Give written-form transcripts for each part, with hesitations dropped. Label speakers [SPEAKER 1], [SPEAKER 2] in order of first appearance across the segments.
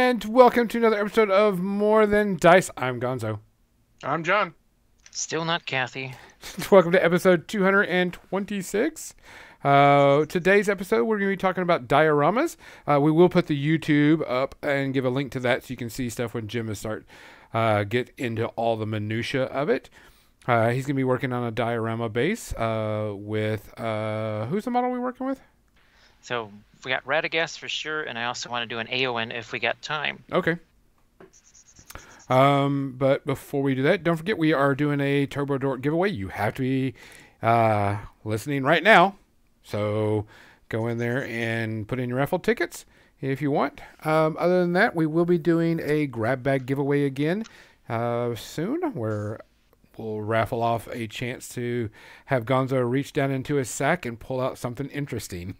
[SPEAKER 1] And welcome to another episode of More Than Dice. I'm Gonzo.
[SPEAKER 2] I'm John.
[SPEAKER 3] Still not Kathy.
[SPEAKER 1] Welcome to episode 226. Today's episode, we're going to be talking about dioramas. We will put the YouTube up and give a link to that so you can see stuff when Jim is get into all the minutia of it. He's going to be working on a diorama base with, who's the model we're working with?
[SPEAKER 3] So we got Radagast for sure, and I also want to do an Aowen if we got time.
[SPEAKER 1] Okay. But before we do that, don't forget we are doing a Turbo Dork giveaway. You have to be listening right now. So go in there and put in your raffle tickets if you want. Other than that, we will be doing a grab bag giveaway again soon, where we'll raffle off a chance to have Gonzo reach down into his sack and pull out something interesting.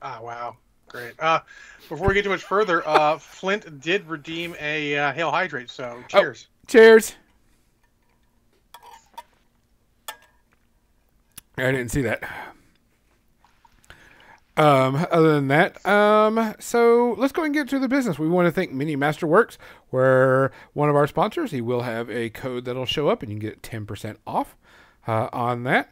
[SPEAKER 2] Ah, wow. Great. Before we get too much further, Flint did redeem a Hail Hydrate, so cheers.
[SPEAKER 1] Oh, cheers. I didn't see that. Other than that, so let's go and get to the business. We want to thank Mini Masterworks, where one of our sponsors. He will have a code that'll show up, and you can get 10% off on that.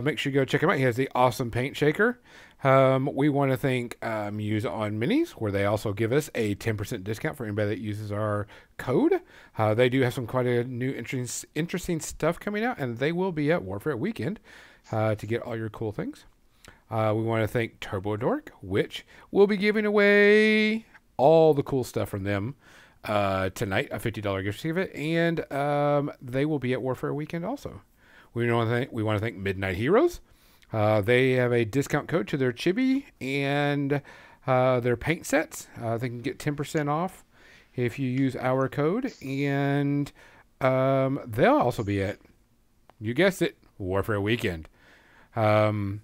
[SPEAKER 1] Make sure you go check him out. He has the awesome paint shaker. We want to thank Muse on Minis, where they also give us a 10% discount for anybody that uses our code. They do have some quite a new interesting stuff coming out, and they will be at Warfare Weekend to get all your cool things. We want to thank Turbo Dork, which will be giving away all the cool stuff from them tonight, a $50 gift certificate, and they will be at Warfare Weekend also. We want to thank Midnight Heroes. They have a discount code to their chibi and their paint sets. They can get 10% off if you use our code. And they'll also be at, you guessed it, Warfare Weekend. Parabellum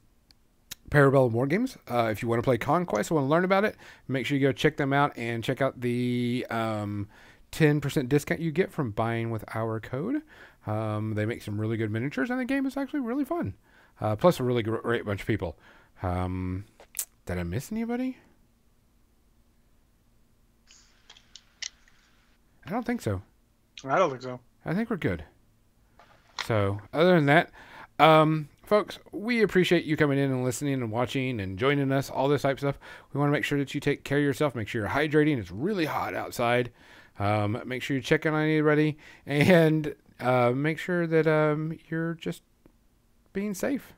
[SPEAKER 1] War Games. If you want to play Conquest, want to learn about it, make sure you go check them out and check out the 10% discount you get from buying with our code. They make some really good miniatures, and the game is actually really fun. Plus a really great bunch of people. Did I miss anybody? I don't think so.
[SPEAKER 2] I don't think so.
[SPEAKER 1] I think we're good. So, other than that, folks, we appreciate you coming in and listening and watching and joining us, all this type of stuff. We want to make sure that you take care of yourself. Make sure you're hydrating. It's really hot outside. Make sure you check in on anybody. And make sure that you're just being safe.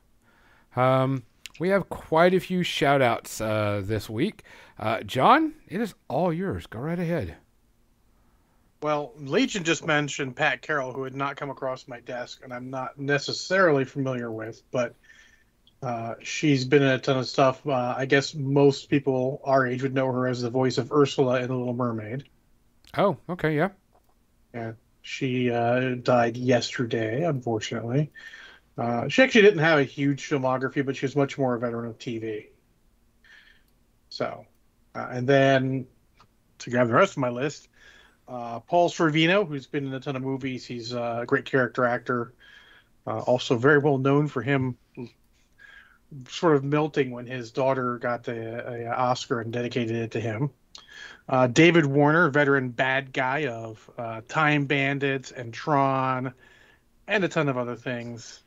[SPEAKER 1] We have quite a few shout outs this week. John, it is all yours. Go right ahead.
[SPEAKER 2] Well, Legion just mentioned Pat Carroll, who had not come across my desk, and I'm not necessarily familiar with, but she's been in a ton of stuff. I guess most people our age would know her as the voice of Ursula in The Little Mermaid.
[SPEAKER 1] Oh, okay, yeah.
[SPEAKER 2] Yeah, she died yesterday, unfortunately. She actually didn't have a huge filmography, but she was much more a veteran of TV. So, and then to grab the rest of my list, Paul Sorvino, who's been in a ton of movies. He's a great character actor. Also very well known for him sort of melting when his daughter got the Oscar and dedicated it to him. David Warner, veteran bad guy of Time Bandits and Tron and a ton of other things.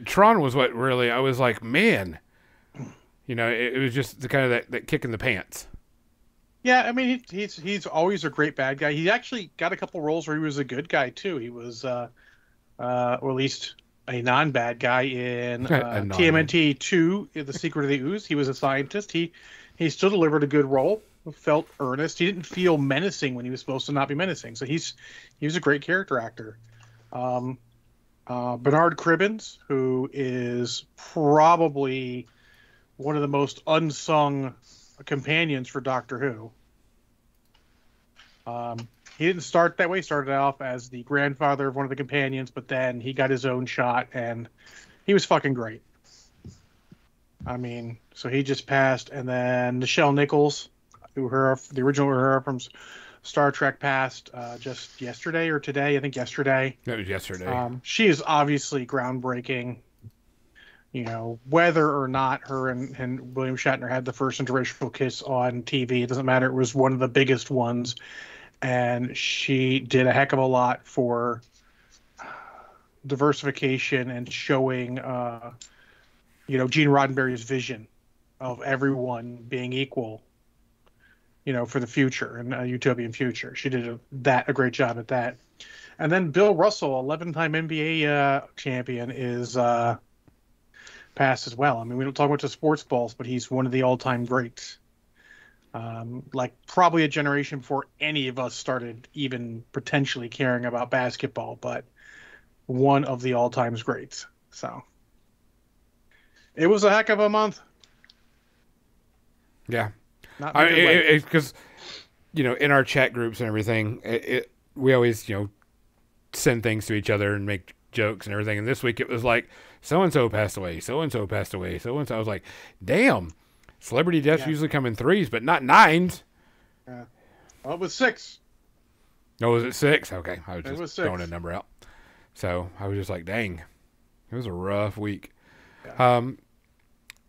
[SPEAKER 1] Tron was what really, I was like, man, it was just the kind of that kick in the pants.
[SPEAKER 2] Yeah, I mean, he's always a great bad guy. He actually got a couple roles where he was a good guy too. He was, or at least a non-bad guy in TMNT 2, The Secret of the Ooze. He was a scientist. He still delivered a good role. Felt earnest. He didn't feel menacing when he was supposed to not be menacing. So he was a great character actor. Bernard Cribbins, who is probably one of the most unsung companions for Doctor Who. He didn't start that way. He started off as the grandfather of one of the companions, but then he got his own shot, and he was fucking great. I mean, so he just passed, and then Nichelle Nichols, the original Uhura from Star Trek, passed just yesterday or today. I think yesterday.
[SPEAKER 1] That was yesterday.
[SPEAKER 2] She is obviously groundbreaking. whether or not her and William Shatner had the first interracial kiss on TV, it doesn't matter. It was one of the biggest ones, and she did a heck of a lot for diversification and showing, Gene Roddenberry's vision of everyone being equal, for the future and a utopian future. She did a great job at that. And then Bill Russell, 11-time NBA champion, is passed as well. I mean, we don't talk much of sports balls, but he's one of the all-time greats. Probably a generation before any of us started even potentially caring about basketball, but one of the all-time greats. So it was a heck of a month.
[SPEAKER 1] Yeah.
[SPEAKER 2] Not in a good way.
[SPEAKER 1] Because, in our chat groups and everything, we always, send things to each other and make jokes and everything. And this week it was like, so-and-so passed away, so-and-so passed away, so-and-so. I was like, damn, celebrity deaths usually come in 3s, but not 9s.
[SPEAKER 2] Yeah. Well, it was 6.
[SPEAKER 1] Oh, was it 6? Okay. I was
[SPEAKER 2] It
[SPEAKER 1] just
[SPEAKER 2] was 6.
[SPEAKER 1] throwing a number out. So I was just like, dang, it was a rough week.
[SPEAKER 2] Yeah.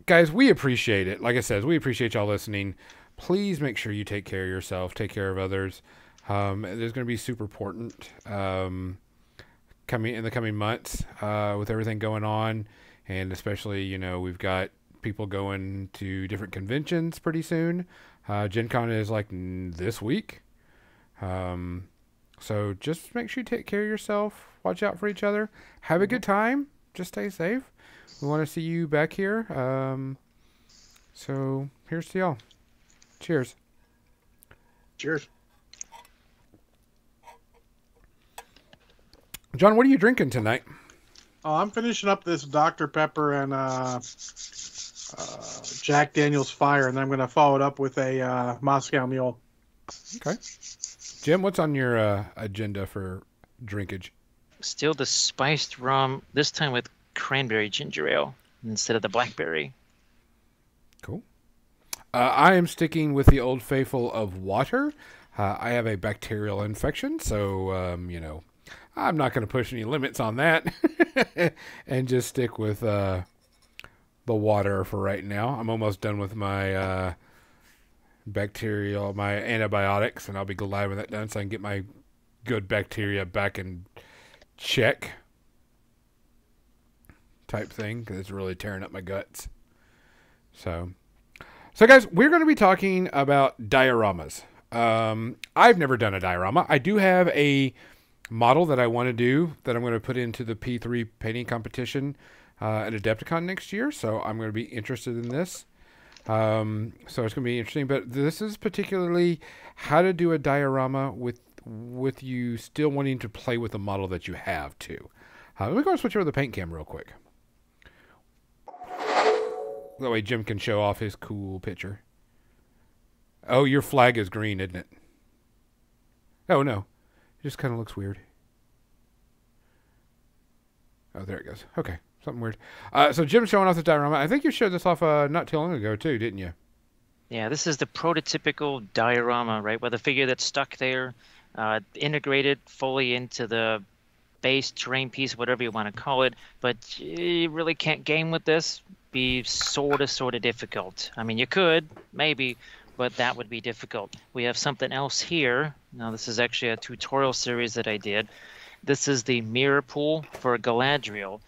[SPEAKER 1] Guys, we appreciate it. Like I said, we appreciate y'all listening. Please make sure you take care of yourself, take care of others. There's going to be super important coming in the coming months with everything going on, and especially we've got people going to different conventions pretty soon. Gen Con is like this week, so just make sure you take care of yourself. Watch out for each other. Have a good time. Just stay safe. We want to see you back here. So here's to y'all. Cheers.
[SPEAKER 2] Cheers.
[SPEAKER 1] John, what are you drinking tonight?
[SPEAKER 2] Oh, I'm finishing up this Dr. Pepper and Jack Daniel's Fire, and then I'm going to follow it up with a Moscow Mule.
[SPEAKER 1] Okay. Jim, what's on your agenda for drinkage?
[SPEAKER 3] Still the spiced rum, this time with cranberry ginger ale instead of the blackberry.
[SPEAKER 1] Cool. I am sticking with the old faithful of water. I have a bacterial infection, so, I'm not going to push any limits on that and just stick with the water for right now. I'm almost done with my my antibiotics, and I'll be glad when that's done so I can get my good bacteria back in check type thing, because it's really tearing up my guts. So guys, we're going to be talking about dioramas. I've never done a diorama. I do have a model that I want to do that I'm going to put into the P3 painting competition at Adepticon next year. So I'm going to be interested in this. So it's going to be interesting. But this is particularly how to do a diorama with you still wanting to play with the model that you have too. Let me go and switch over the paint cam real quick. That way Jim can show off his cool picture. Oh, your flag is green, isn't it? Oh, no. It just kind of looks weird. Oh, there it goes. Okay. Something weird. So Jim's showing off the diorama. I think you showed this off not too long ago, too, didn't you?
[SPEAKER 3] Yeah, this is the prototypical diorama, right? With a figure that's stuck there, integrated fully into the base terrain piece, whatever you want to call it. But you really can't game with this. Be sort of difficult. I mean, you could, maybe, but that would be difficult. We have something else here. Now, this is actually a tutorial series that I did. This is the mirror pool for Galadriel.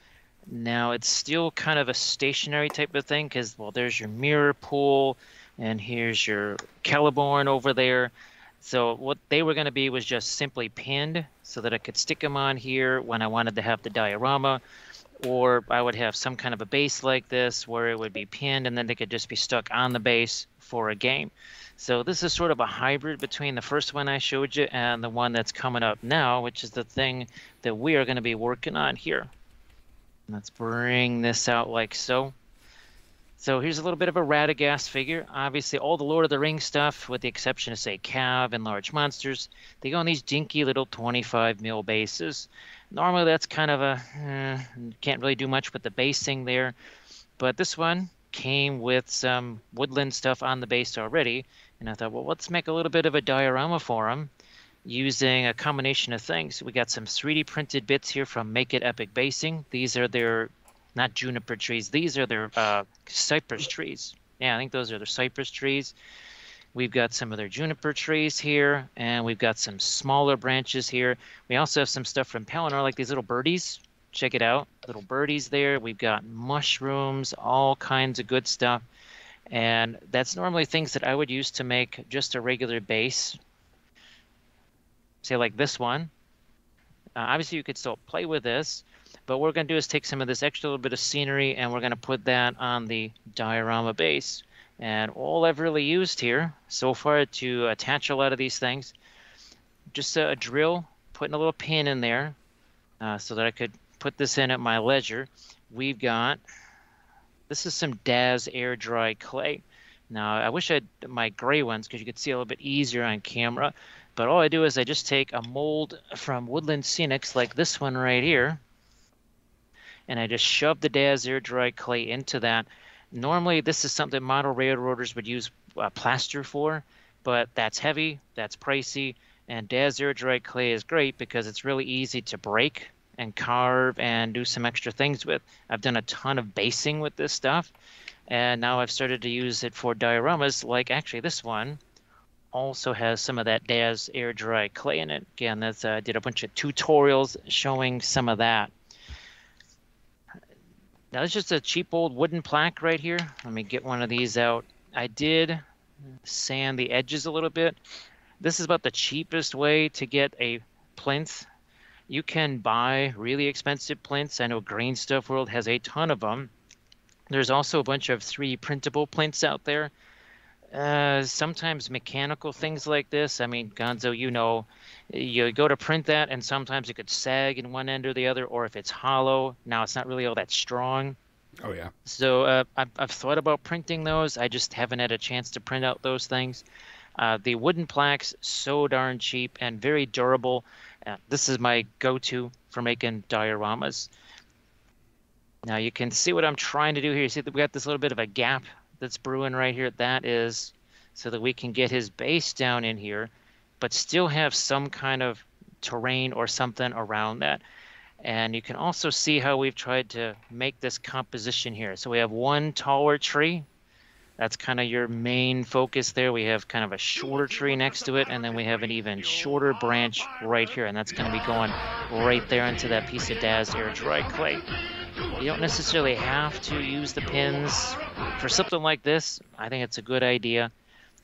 [SPEAKER 3] Now, it's still kind of a stationary type of thing because, well, there's your mirror pool, and here's your Celeborn over there. So what they were going to be was just simply pinned so that I could stick them on here when I wanted to have the diorama. Or I would have some kind of a base like this where it would be pinned and then they could just be stuck on the base for a game. So this is sort of a hybrid between the first one I showed you and the one that's coming up now, which is the thing that we are going to be working on here. Let's bring this out like so. So here's a little bit of a Radagast figure. Obviously, all the Lord of the Rings stuff, with the exception of, say, Cav and large monsters, they go on these dinky little 25 mil bases. Normally, that's kind of a, can't really do much with the basing there. But this one came with some woodland stuff on the base already. And I thought, well, let's make a little bit of a diorama for them using a combination of things. We got some 3D printed bits here from Make It Epic Basing. These are their not juniper trees. These are their cypress trees. Yeah, I think those are their cypress trees. We've got some of their juniper trees here, and we've got some smaller branches here. We also have some stuff from Pelennor, like these little birdies. Check it out, little birdies there. We've got mushrooms, all kinds of good stuff. And that's normally things that I would use to make just a regular base. Say like this one. Obviously, you could still play with this, but what we're going to do is take some of this extra little bit of scenery, and we're going to put that on the diorama base. And all I've really used here so far to attach a lot of these things, just a drill, putting a little pin in there so that I could put this in at my leisure. We've got, this is some Daz air dry clay. Now, I wish I had my gray ones because you could see a little bit easier on camera. But all I do is I just take a mold from Woodland Scenics like this one right here, and I just shove the Daz air dry clay into that. Normally, this is something model railroaders would use plaster for, but that's heavy, that's pricey, and Daz air dry clay is great because it's really easy to break and carve and do some extra things with. I've done a ton of basing with this stuff, and now I've started to use it for dioramas, like actually this one also has some of that Daz air dry clay in it. Again, that's I did a bunch of tutorials showing some of that. Now, it's just a cheap old wooden plaque right here. Let me get one of these out. I did sand the edges a little bit. This is about the cheapest way to get a plinth. You can buy really expensive plinths. I know Green Stuff World has a ton of them. There's also a bunch of 3D printable plinths out there. Sometimes mechanical things like this. I mean, Gonzo, you know, you go to print that and sometimes it could sag in one end or the other, or if it's hollow, now it's not really all that strong.
[SPEAKER 1] Oh, yeah.
[SPEAKER 3] So I've thought about printing those. I just haven't had a chance to print out those things. The wooden plaques, so darn cheap and very durable. This is my go-to for making dioramas. Now you can see what I'm trying to do here. You see that we got this little bit of a gap that's brewing right here. That is so that we can get his base down in here, but still have some kind of terrain or something around that. And you can also see how we've tried to make this composition here. So we have one taller tree. That's kind of your main focus there. We have kind of a shorter tree next to it, and then we have an even shorter branch right here, and that's going to be going right there into that piece of Daz air dry clay. You don't necessarily have to use the pins for something like this. I think it's a good idea.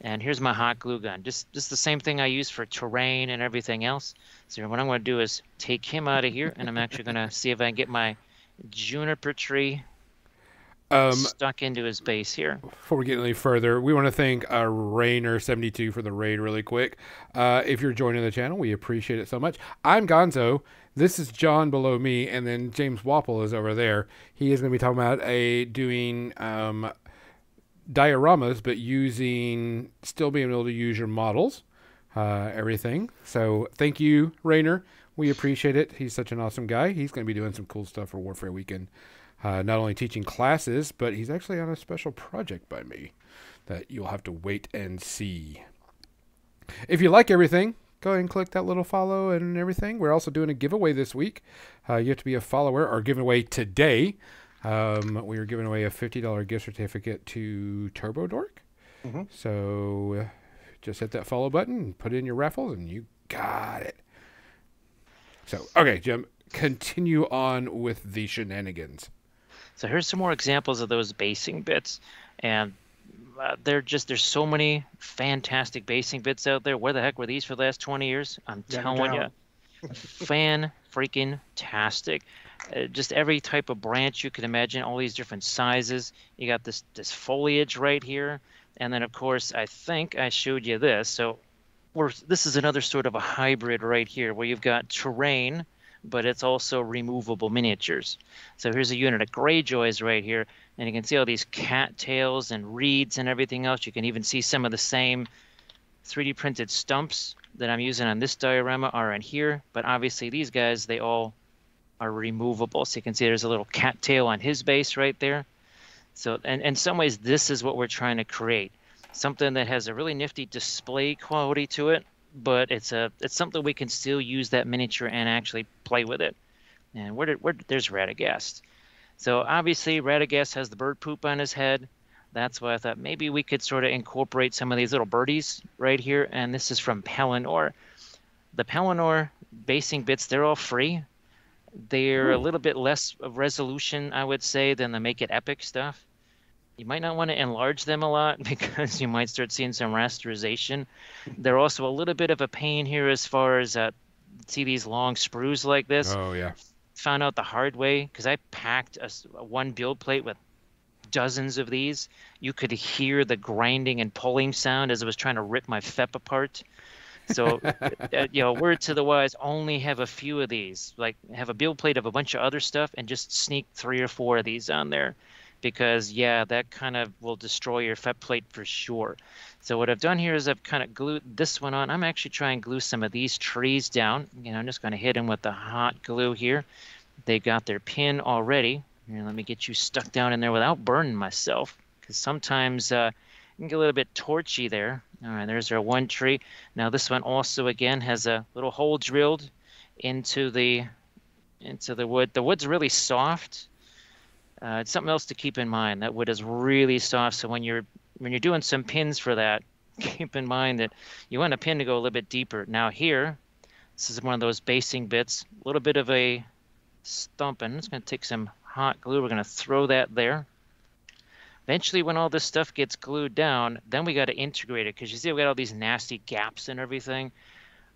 [SPEAKER 3] And here's my hot glue gun. Just the same thing I use for terrain and everything else. So what I'm going to do is take him out of here, and I'm actually going to see if I can get my juniper tree stuck into his base here.
[SPEAKER 1] Before we get any further, we want to thank Rainer72 for the raid really quick. If you're joining the channel, we appreciate it so much. I'm Gonzo. This is John below me, and then James Wapple is over there. He is going to be talking about doing dioramas, but still being able to use your models, everything. So thank you, Rainer. We appreciate it. He's such an awesome guy. He's going to be doing some cool stuff for Warfare Weekend. Not only teaching classes, but he's actually on a special project by me that you'll have to wait and see. If you like everything, go ahead and click that little follow and everything. We're also doing a giveaway this week. You have to be a follower, or giving away today. We are giving away a $50 gift certificate to Turbo Dork. Mm-hmm. So just hit that follow button and put in your raffles, and you got it. So, okay, Jim, continue on with the shenanigans.
[SPEAKER 3] So here's some more examples of those basing bits, and there's so many fantastic basing bits out there. Where the heck were these for the last 20 years? I'm telling you, fan-freaking-tastic. Just every type of branch you can imagine, all these different sizes. You got this foliage right here, and then of course I think I showed you this. So this is another sort of a hybrid right here, where you've got terrain, but it's also removable miniatures. So here's a unit of Greyjoys right here, and you can see all these cattails and reeds and everything else. You can even see some of the same 3D printed stumps that I'm using on this diorama are in here, but obviously these guys, they all are removable. So you can see there's a little cattail on his base right there. So, and in some ways, this is what we're trying to create. Something that has a really nifty display quality to it, but it's something we can still use that miniature and actually play with it. And there's Radagast. So obviously Radagast has the bird poop on his head. That's why I thought maybe we could sort of incorporate some of these little birdies right here. And this is from Pelennor. The Pelennor basing bits, they're all free. They're a
[SPEAKER 1] Ooh.
[SPEAKER 3] little bit less of resolution, I would say, than the Make It Epic stuff. You might not want to enlarge them a lot because you might start seeing some rasterization. They're also a little bit of a pain here as far as see these long sprues like this.
[SPEAKER 1] Oh yeah.
[SPEAKER 3] Found out the hard way because I packed one build plate with dozens of these. You could hear the grinding and pulling sound as it was trying to rip my FEP apart. So, word to the wise, only have a few of these. Like, have a build plate of a bunch of other stuff and just sneak 3 or 4 of these on there. Because, yeah, that kind of will destroy your FEP plate for sure. So what I've done here is I've kind of glued this one on. I'm actually trying to glue some of these trees down. I'm just going to hit them with the hot glue here. They got their pin already. Here, let me get you stuck down in there without burning myself. Because sometimes it can get a little bit torchy there. All right, there's our one tree. Now this one also, again, has a little hole drilled into the wood. The wood's really soft. It's something else to keep in mind. That wood is really soft. So when you're doing some pins for that, keep in mind that you want a pin to go a little bit deeper. Now here, this is one of those basing bits. A little bit of a stumping. It's going to take some hot glue. We're going to throw that there. Eventually, when all this stuff gets glued down, then we got to integrate it because you see we got all these nasty gaps and everything.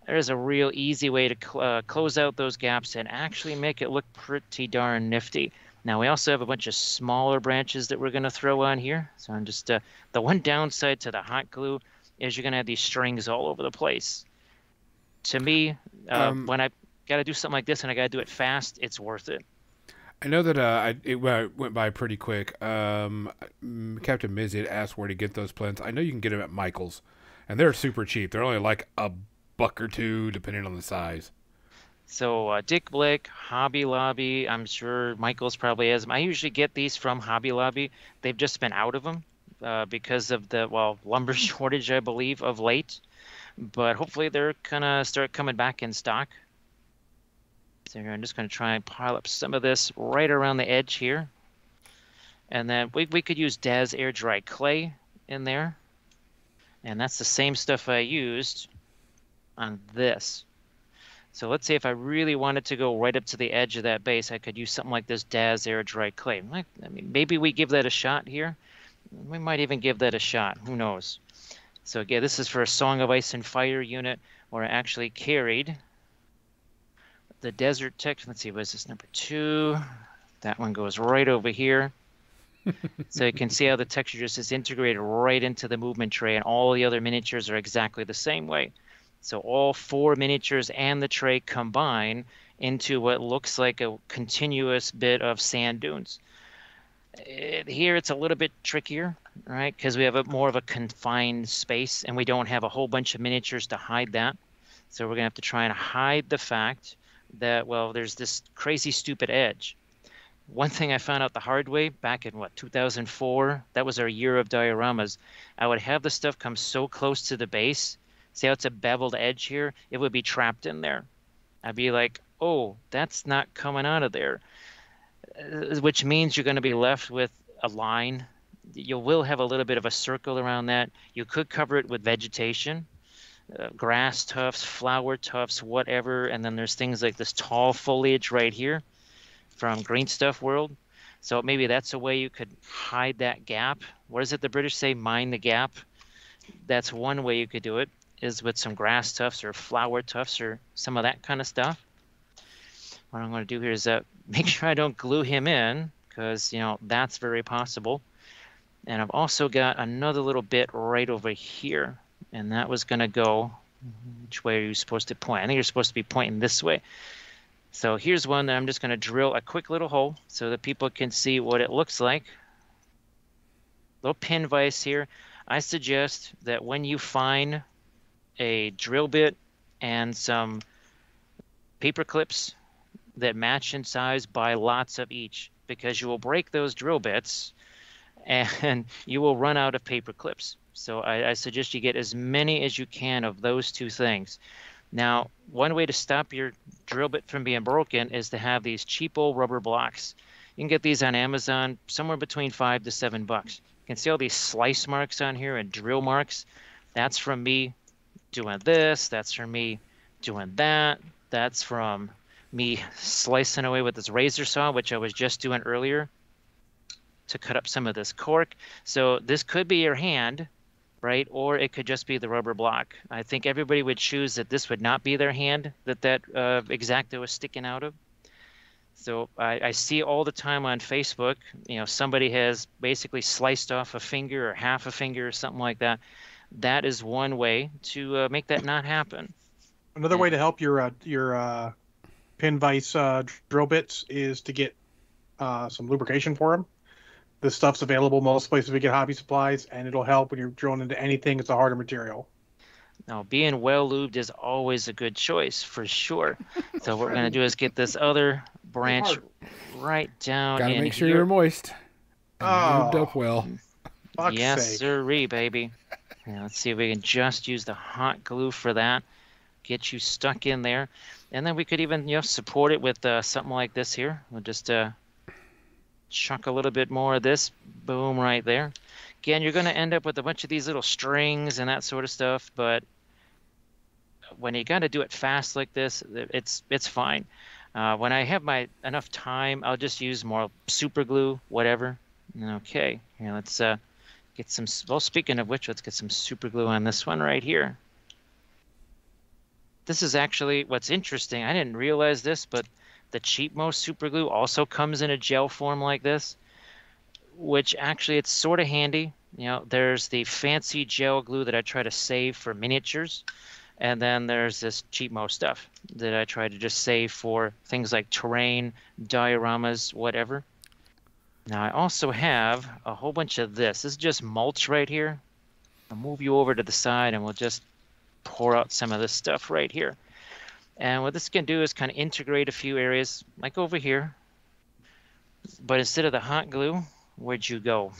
[SPEAKER 3] There's a real easy way to close out those gaps and actually make it look pretty darn nifty. Now we also have a bunch of smaller branches that we're going to throw on here. So I'm just the one downside to the hot glue is you're going to have these strings all over the place. To me, when I got to do something like this and I got to do it fast, it's worth it.
[SPEAKER 1] I know that it went by pretty quick. Captain Miz had asked where to get those plinths. I know you can get them at Michael's, and they're super cheap. They're only like $1 or $2 depending on the size.
[SPEAKER 3] So Dick Blick, Hobby Lobby, I'm sure Michael's probably has them. I usually get these from Hobby Lobby. They've just been out of them because of the lumber shortage, I believe, of late. But hopefully they're gonna start coming back in stock. So here, I'm just going to try and pile up some of this right around the edge here. And then we could use Daz air dry clay in there. And that's the same stuff I used on this. So let's say if I really wanted to go right up to the edge of that base, I could use something like this Daz air dry clay. I mean, maybe we give that a shot here. We might even give that a shot. Who knows? So again, this is for a Song of Ice and Fire unit where I actually carried the desert text. Let's see, was this number 2? That one goes right over here. So you can see how the texture just is integrated right into the movement tray, and all the other miniatures are exactly the same way. So all 4 miniatures and the tray combine into what looks like a continuous bit of sand dunes. Here it's a little bit trickier, right? Because we have more of a confined space, and we don't have a whole bunch of miniatures to hide that. So we're going to have to try and hide the fact that, there's this crazy stupid edge. One thing I found out the hard way back in 2004, that was our year of dioramas. I would have the stuff come so close to the base. See how it's a beveled edge here? It would be trapped in there. I'd be like, oh, that's not coming out of there. Which means you're going to be left with a line. You will have a little bit of a circle around that. You could cover it with vegetation. Grass tufts, flower tufts, whatever. And then there's things like this tall foliage right here from Green Stuff World. So maybe that's a way you could hide that gap. What is it the British say? Mind the gap. That's one way you could do it, is with some grass tufts or flower tufts or some of that kind of stuff. What I'm going to do here is make sure I don't glue him in, because, that's very possible. And I've also got another little bit right over here. And that was going to go, which way are you supposed to point? I think you're supposed to be pointing this way. So here's one that I'm just going to drill a quick little hole so that people can see what it looks like. Little pin vise here. I suggest that when you find a drill bit and some paper clips that match in size, buy lots of each, because you will break those drill bits and you will run out of paper clips. So I suggest you get as many as you can of those 2 things. Now, one way to stop your drill bit from being broken is to have these cheap old rubber blocks. You can get these on Amazon somewhere between $5 to $7. You can see all these slice marks on here and drill marks. That's from me doing this. That's from me doing that. That's from me slicing away with this razor saw, which I was just doing earlier to cut up some of this cork. So this could be your hand, right? Or it could just be the rubber block. I think everybody would choose that this would not be their hand that X-Acto was sticking out of. So I see all the time on Facebook, somebody has basically sliced off a finger or half a finger or something like that. That is one way to make that not happen.
[SPEAKER 2] Another way to help your pin vise drill bits is to get some lubrication for them. This stuff's available most places we get hobby supplies, and it'll help when you're drilling into anything. It's a harder material.
[SPEAKER 3] Now, being well lubed is always a good choice for sure. So what we're going to do is get this other branch right down
[SPEAKER 1] Gotta
[SPEAKER 3] in
[SPEAKER 1] make sure
[SPEAKER 3] here.
[SPEAKER 1] you're moist and lubed up well.
[SPEAKER 3] Yes, sirree, baby. Yeah, let's see if we can just use the hot glue for that. Get you stuck in there. And then we could even, support it with something like this here. We'll just chuck a little bit more of this. Boom, right there. Again, you're going to end up with a bunch of these little strings and that sort of stuff, but when you got to do it fast like this, it's fine. When I have enough time, I'll just use more super glue, whatever. Okay, here, let's get some, well, speaking of which, let's get some super glue on this one right here. This is actually what's interesting. I didn't realize this, but the cheapmost super glue also comes in a gel form like this, which actually it's sort of handy. There's the fancy gel glue that I try to save for miniatures, and then there's this cheapmo stuff that I try to just save for things like terrain, dioramas, whatever. Now I also have a whole bunch of this. This is just mulch right here. I'll move you over to the side and we'll just pour out some of this stuff right here. And what this can do is kind of integrate a few areas, like over here. But instead of the hot glue, where'd you go?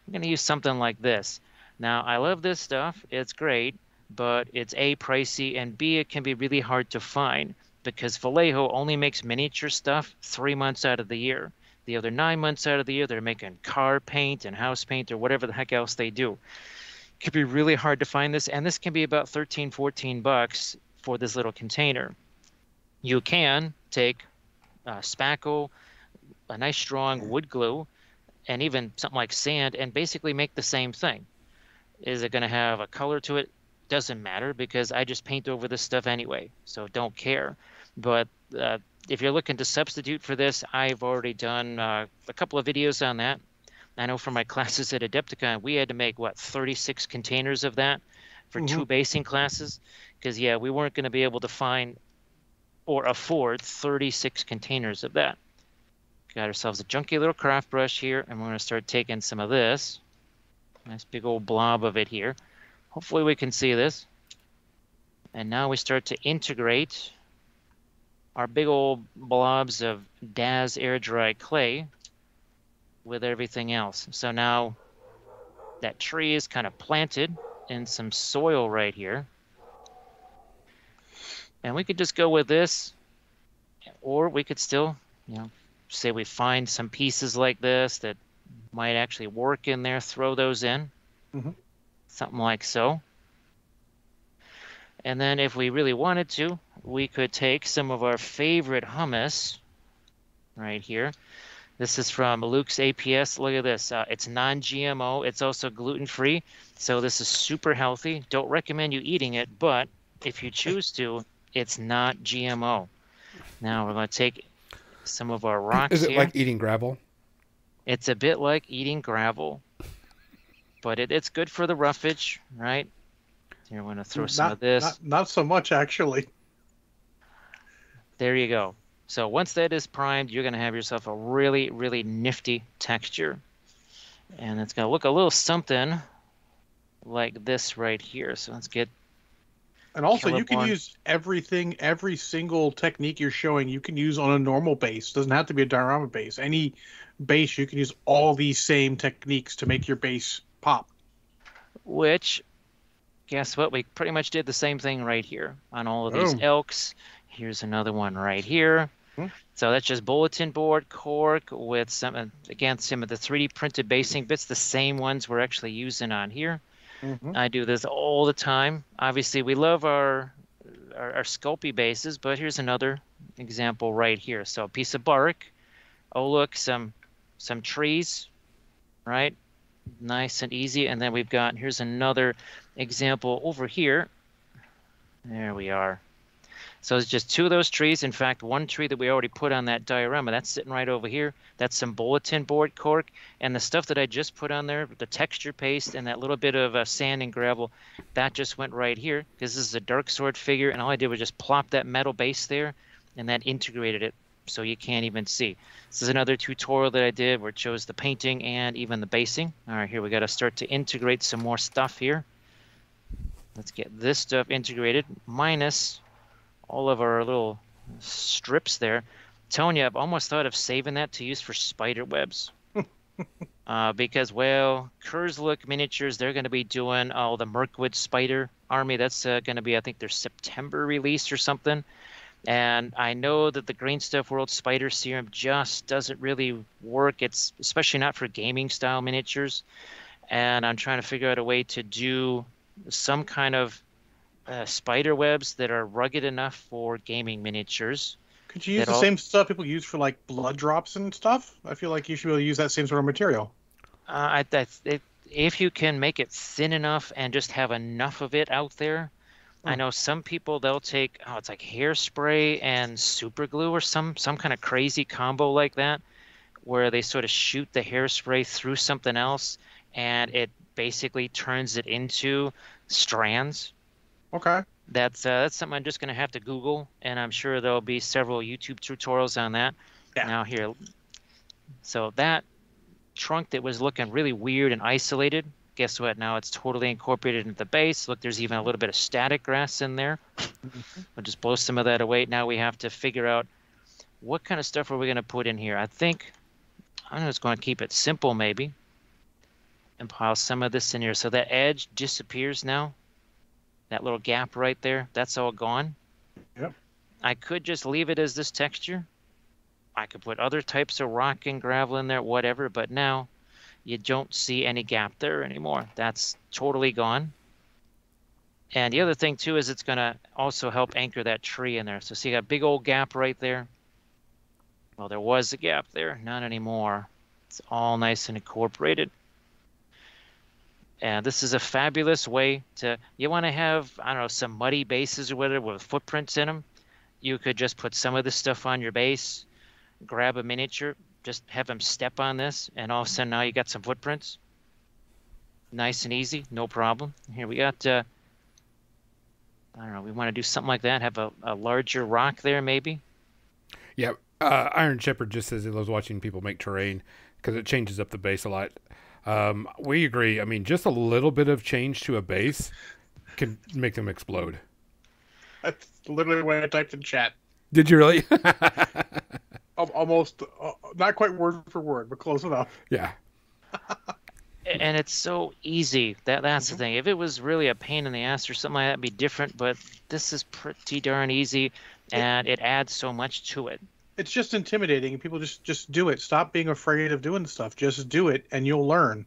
[SPEAKER 3] I'm going to use something like this. Now, I love this stuff. It's great, but it's A, pricey, and B, it can be really hard to find because Vallejo only makes miniature stuff 3 months out of the year. The other 9 months out of the year, they're making car paint and house paint or whatever the heck else they do. It can be really hard to find this, and this can be about $13, $14 for this little container. You can take spackle, a nice strong wood glue, and even something like sand, and basically make the same thing. Is it going to have a color to it? Doesn't matter because I just paint over this stuff anyway, so don't care. But if you're looking to substitute for this, I've already done a couple of videos on that. I know from my classes at Adepticon, we had to make, 36 containers of that for 2 basing classes because, yeah, we weren't going to be able to find or afford 36 containers of that. Got ourselves a junky little craft brush here, and we're going to start taking some of this. Nice big old blob of it here. Hopefully we can see this. And now we start to integrate our big old blobs of DAS air dry clay with everything else. So now that tree is kind of planted in some soil right here. And we could just go with this, or we could still, say we find some pieces like this that might actually work in there, throw those in. Something like so. And then if we really wanted to, we could take some of our favorite hummus right here. This is from Luke's APS. Look at this. It's non-GMO. It's also gluten-free. So this is super healthy. Don't recommend you eating it, but if you choose to, it's not GMO. Now we're going to take some of our rocks
[SPEAKER 1] Is it
[SPEAKER 3] here.
[SPEAKER 1] like eating gravel?
[SPEAKER 3] It's a bit like eating gravel, but it's good for the roughage, right? Here, we're going to throw some of this.
[SPEAKER 2] Not so much, actually.
[SPEAKER 3] There you go. So once that is primed, you're going to have yourself a really, really nifty texture. And it's going to look a little something like this right here. So let's get...
[SPEAKER 2] And also, you can use everything, every single technique you're showing, you can use on a normal base. It doesn't have to be a diorama base. Any base, you can use all these same techniques to make your base pop.
[SPEAKER 3] Which, guess what? We pretty much did the same thing right here on all of these elks. Here's another one right here. So that's just bulletin board cork with some, again, some of the 3D printed basing bits, the same ones we're actually using on here.
[SPEAKER 2] Mm-hmm.
[SPEAKER 3] I do this all the time. Obviously, we love our Sculpey bases, but here's another example right here. So a piece of bark. Oh, look, some trees, right? Nice and easy. And then we've got, here's another example over here. There we are. So it's just 2 of those trees. In fact, 1 tree that we already put on that diorama, that's sitting right over here. That's some bulletin board cork. And the stuff that I just put on there, the texture paste and that little bit of sand and gravel, that just went right here because this is a dark sword figure. And all I did was just plop that metal base there and that integrated it so you can't even see. This is another tutorial that I did where it shows the painting and even the basing. All right, here we got to start to integrate some more stuff here. Let's get this stuff integrated minus all of our little strips there. Telling you, I've almost thought of saving that to use for spider webs. Because, well, Kurzlook Miniatures, they're going to be doing the Mirkwood Spider Army. That's going to be, I think, their September release or something. And I know that the Green Stuff World Spider Serum just doesn't really work. It's especially not for gaming style miniatures. And I'm trying to figure out a way to do some kind of spider webs that are rugged enough for gaming miniatures.
[SPEAKER 2] Could you use the same stuff people use for like blood drops and stuff? I feel like you should be able to use that same sort of material.
[SPEAKER 3] If you can make it thin enough and just have enough of it out there. I know some people, they'll take, it's like hairspray and super glue or some kind of crazy combo like that, where they sort of shoot the hairspray through something else and it basically turns it into strands.
[SPEAKER 2] Okay.
[SPEAKER 3] That's something I'm just going to have to Google, and I'm sure there'll be several YouTube tutorials on that.
[SPEAKER 2] Yeah.
[SPEAKER 3] Now here, so that trunk that was looking really weird and isolated, guess what? Now it's totally incorporated into the base. Look, there's even a little bit of static grass in there. We'll just blow some of that away. Now we have to figure out what kind of stuff are we going to put in here. I'm just going to keep it simple maybe and pile some of this in here. So that edge disappears now. That little gap right there, that's all gone.
[SPEAKER 2] Yep.
[SPEAKER 3] I could just leave it as this texture. I could put other types of rock and gravel in there, whatever, but now you don't see any gap there anymore. That's totally gone. And the other thing too is it's going to also help anchor that tree in there. So see, you got a big old gap right there. Well, there was a gap there, not anymore. It's all nice and incorporated. And this is a fabulous way to, you want to have, I don't know, some muddy bases or whatever with footprints in them. You could just put some of this stuff on your base, grab a miniature, just have them step on this, and all of a sudden now you got some footprints. Nice and easy, no problem. Here we got, I don't know, we want to do something like that, have a larger rock there maybe.
[SPEAKER 1] Yeah, Iron Shepherd just says he loves watching people make terrain because it changes up the base a lot. We agree. I mean, just a little bit of change to a base can make them explode.
[SPEAKER 2] That's literally what I typed in chat.
[SPEAKER 1] Did you really?
[SPEAKER 2] Almost, not quite word for word, but close enough.
[SPEAKER 1] Yeah.
[SPEAKER 3] And it's so easy. That's the thing. If it was really a pain in the ass or something like that, it'd be different. But this is pretty darn easy, and it adds so much to it.
[SPEAKER 2] It's just intimidating, and people just do it. Stop being afraid of doing stuff. Just do it, and you'll learn.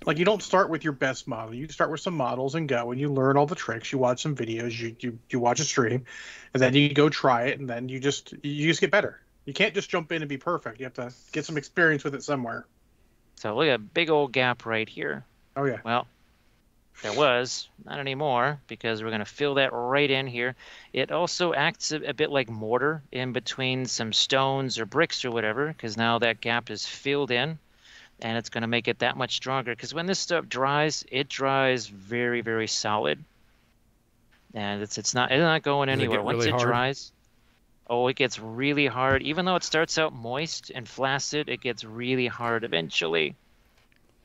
[SPEAKER 2] Like, you don't start with your best model. You start with some models and go, and you learn all the tricks. You watch some videos. You watch a stream, and then you go try it, and then you just get better. You can't just jump in and be perfect. You have to get some experience with it somewhere.
[SPEAKER 3] So look at a big old gap right here.
[SPEAKER 2] Oh, yeah.
[SPEAKER 3] Well, there was, not anymore, because we're going to fill that right in here. It also acts a bit like mortar in between some stones or bricks or whatever, because now that gap is filled in, and it's going to make it that much stronger. Because when this stuff dries, it dries very, very solid. And it's not going anywhere. Once it dries, it gets really hard. Even though it starts out moist and flaccid, it gets really hard eventually.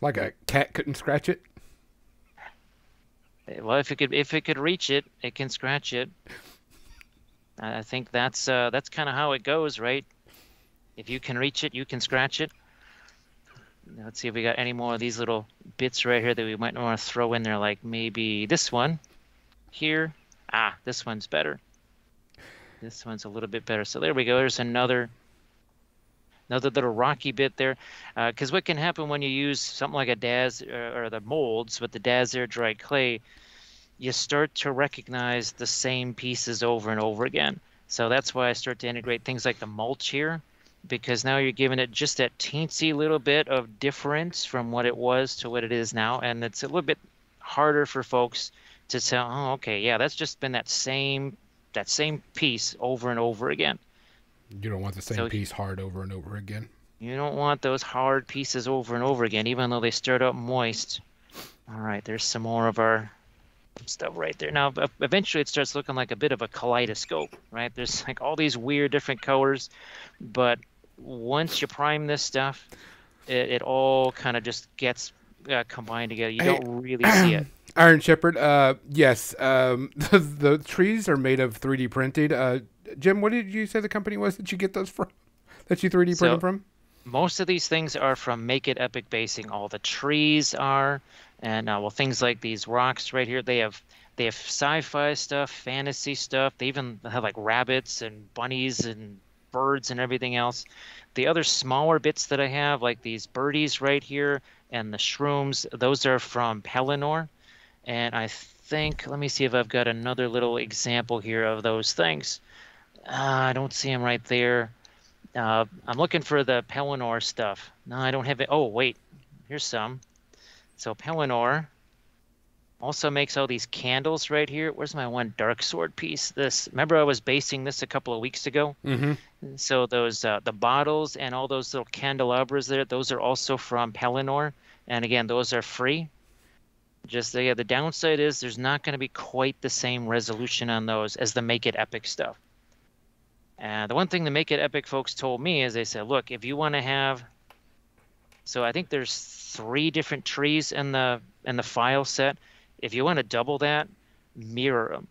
[SPEAKER 3] Like
[SPEAKER 1] a cat couldn't scratch it?
[SPEAKER 3] Well, if it could reach it, it can scratch it. I think that's kind of how it goes, right? If you can reach it, you can scratch it. Let's see if we got any more of these little bits right here that we might want to throw in there, like maybe this one here. This one's better. This one's a little bit better. So there we go. There's another another little rocky bit there. Because what can happen when you use something like a Daz or the molds with the Daz air dry clay, you start to recognize the same pieces over and over again. So that's why I start to integrate things like the mulch here, because now you're giving it just that teensy little bit of difference from what it was to what it is now. And it's a little bit harder for folks to tell, oh, okay, yeah, that's just been that same piece over and over again.
[SPEAKER 1] You don't want the same piece hard over and over again.
[SPEAKER 3] You don't want those hard pieces over and over again, even though they start out moist. All right, there's some more of our stuff right there. Now, eventually it starts looking like a bit of a kaleidoscope, right? There's like all these weird different colors, but once you prime this stuff, it all kind of just gets combined together. You don't really see it.
[SPEAKER 1] Iron Shepherd, yes, the trees are made of 3D printed. Jim, what did you say the company was that you get those from? That you 3D print them from?
[SPEAKER 3] Most of these things are from Make It Epic Basing. All the trees are, and well, things like these rocks right here. They have sci-fi stuff, fantasy stuff. They even have like rabbits and bunnies and birds and everything else. The other smaller bits that I have, like these birdies right here and the shrooms, those are from Pelennor. And I think, let me see if I've got another little example here of those things. I don't see them right there. I'm looking for the Pelennor stuff. No, I don't have it. Oh, wait. Here's some. So Pelennor also makes all these candles right here. Where's my one dark sword piece? Remember I was basing this a couple of weeks ago?
[SPEAKER 1] Mm-hmm.
[SPEAKER 3] So those the bottles and all those little candelabras there, those are also from Pelennor. And again, those are free. Just the downside is there's not going to be quite the same resolution on those as the Make It Epic stuff. And the one thing the Make It Epic folks told me is they said, look, if you want to have, so I think there's 3 different trees in the file set. If you want to double that, mirror them.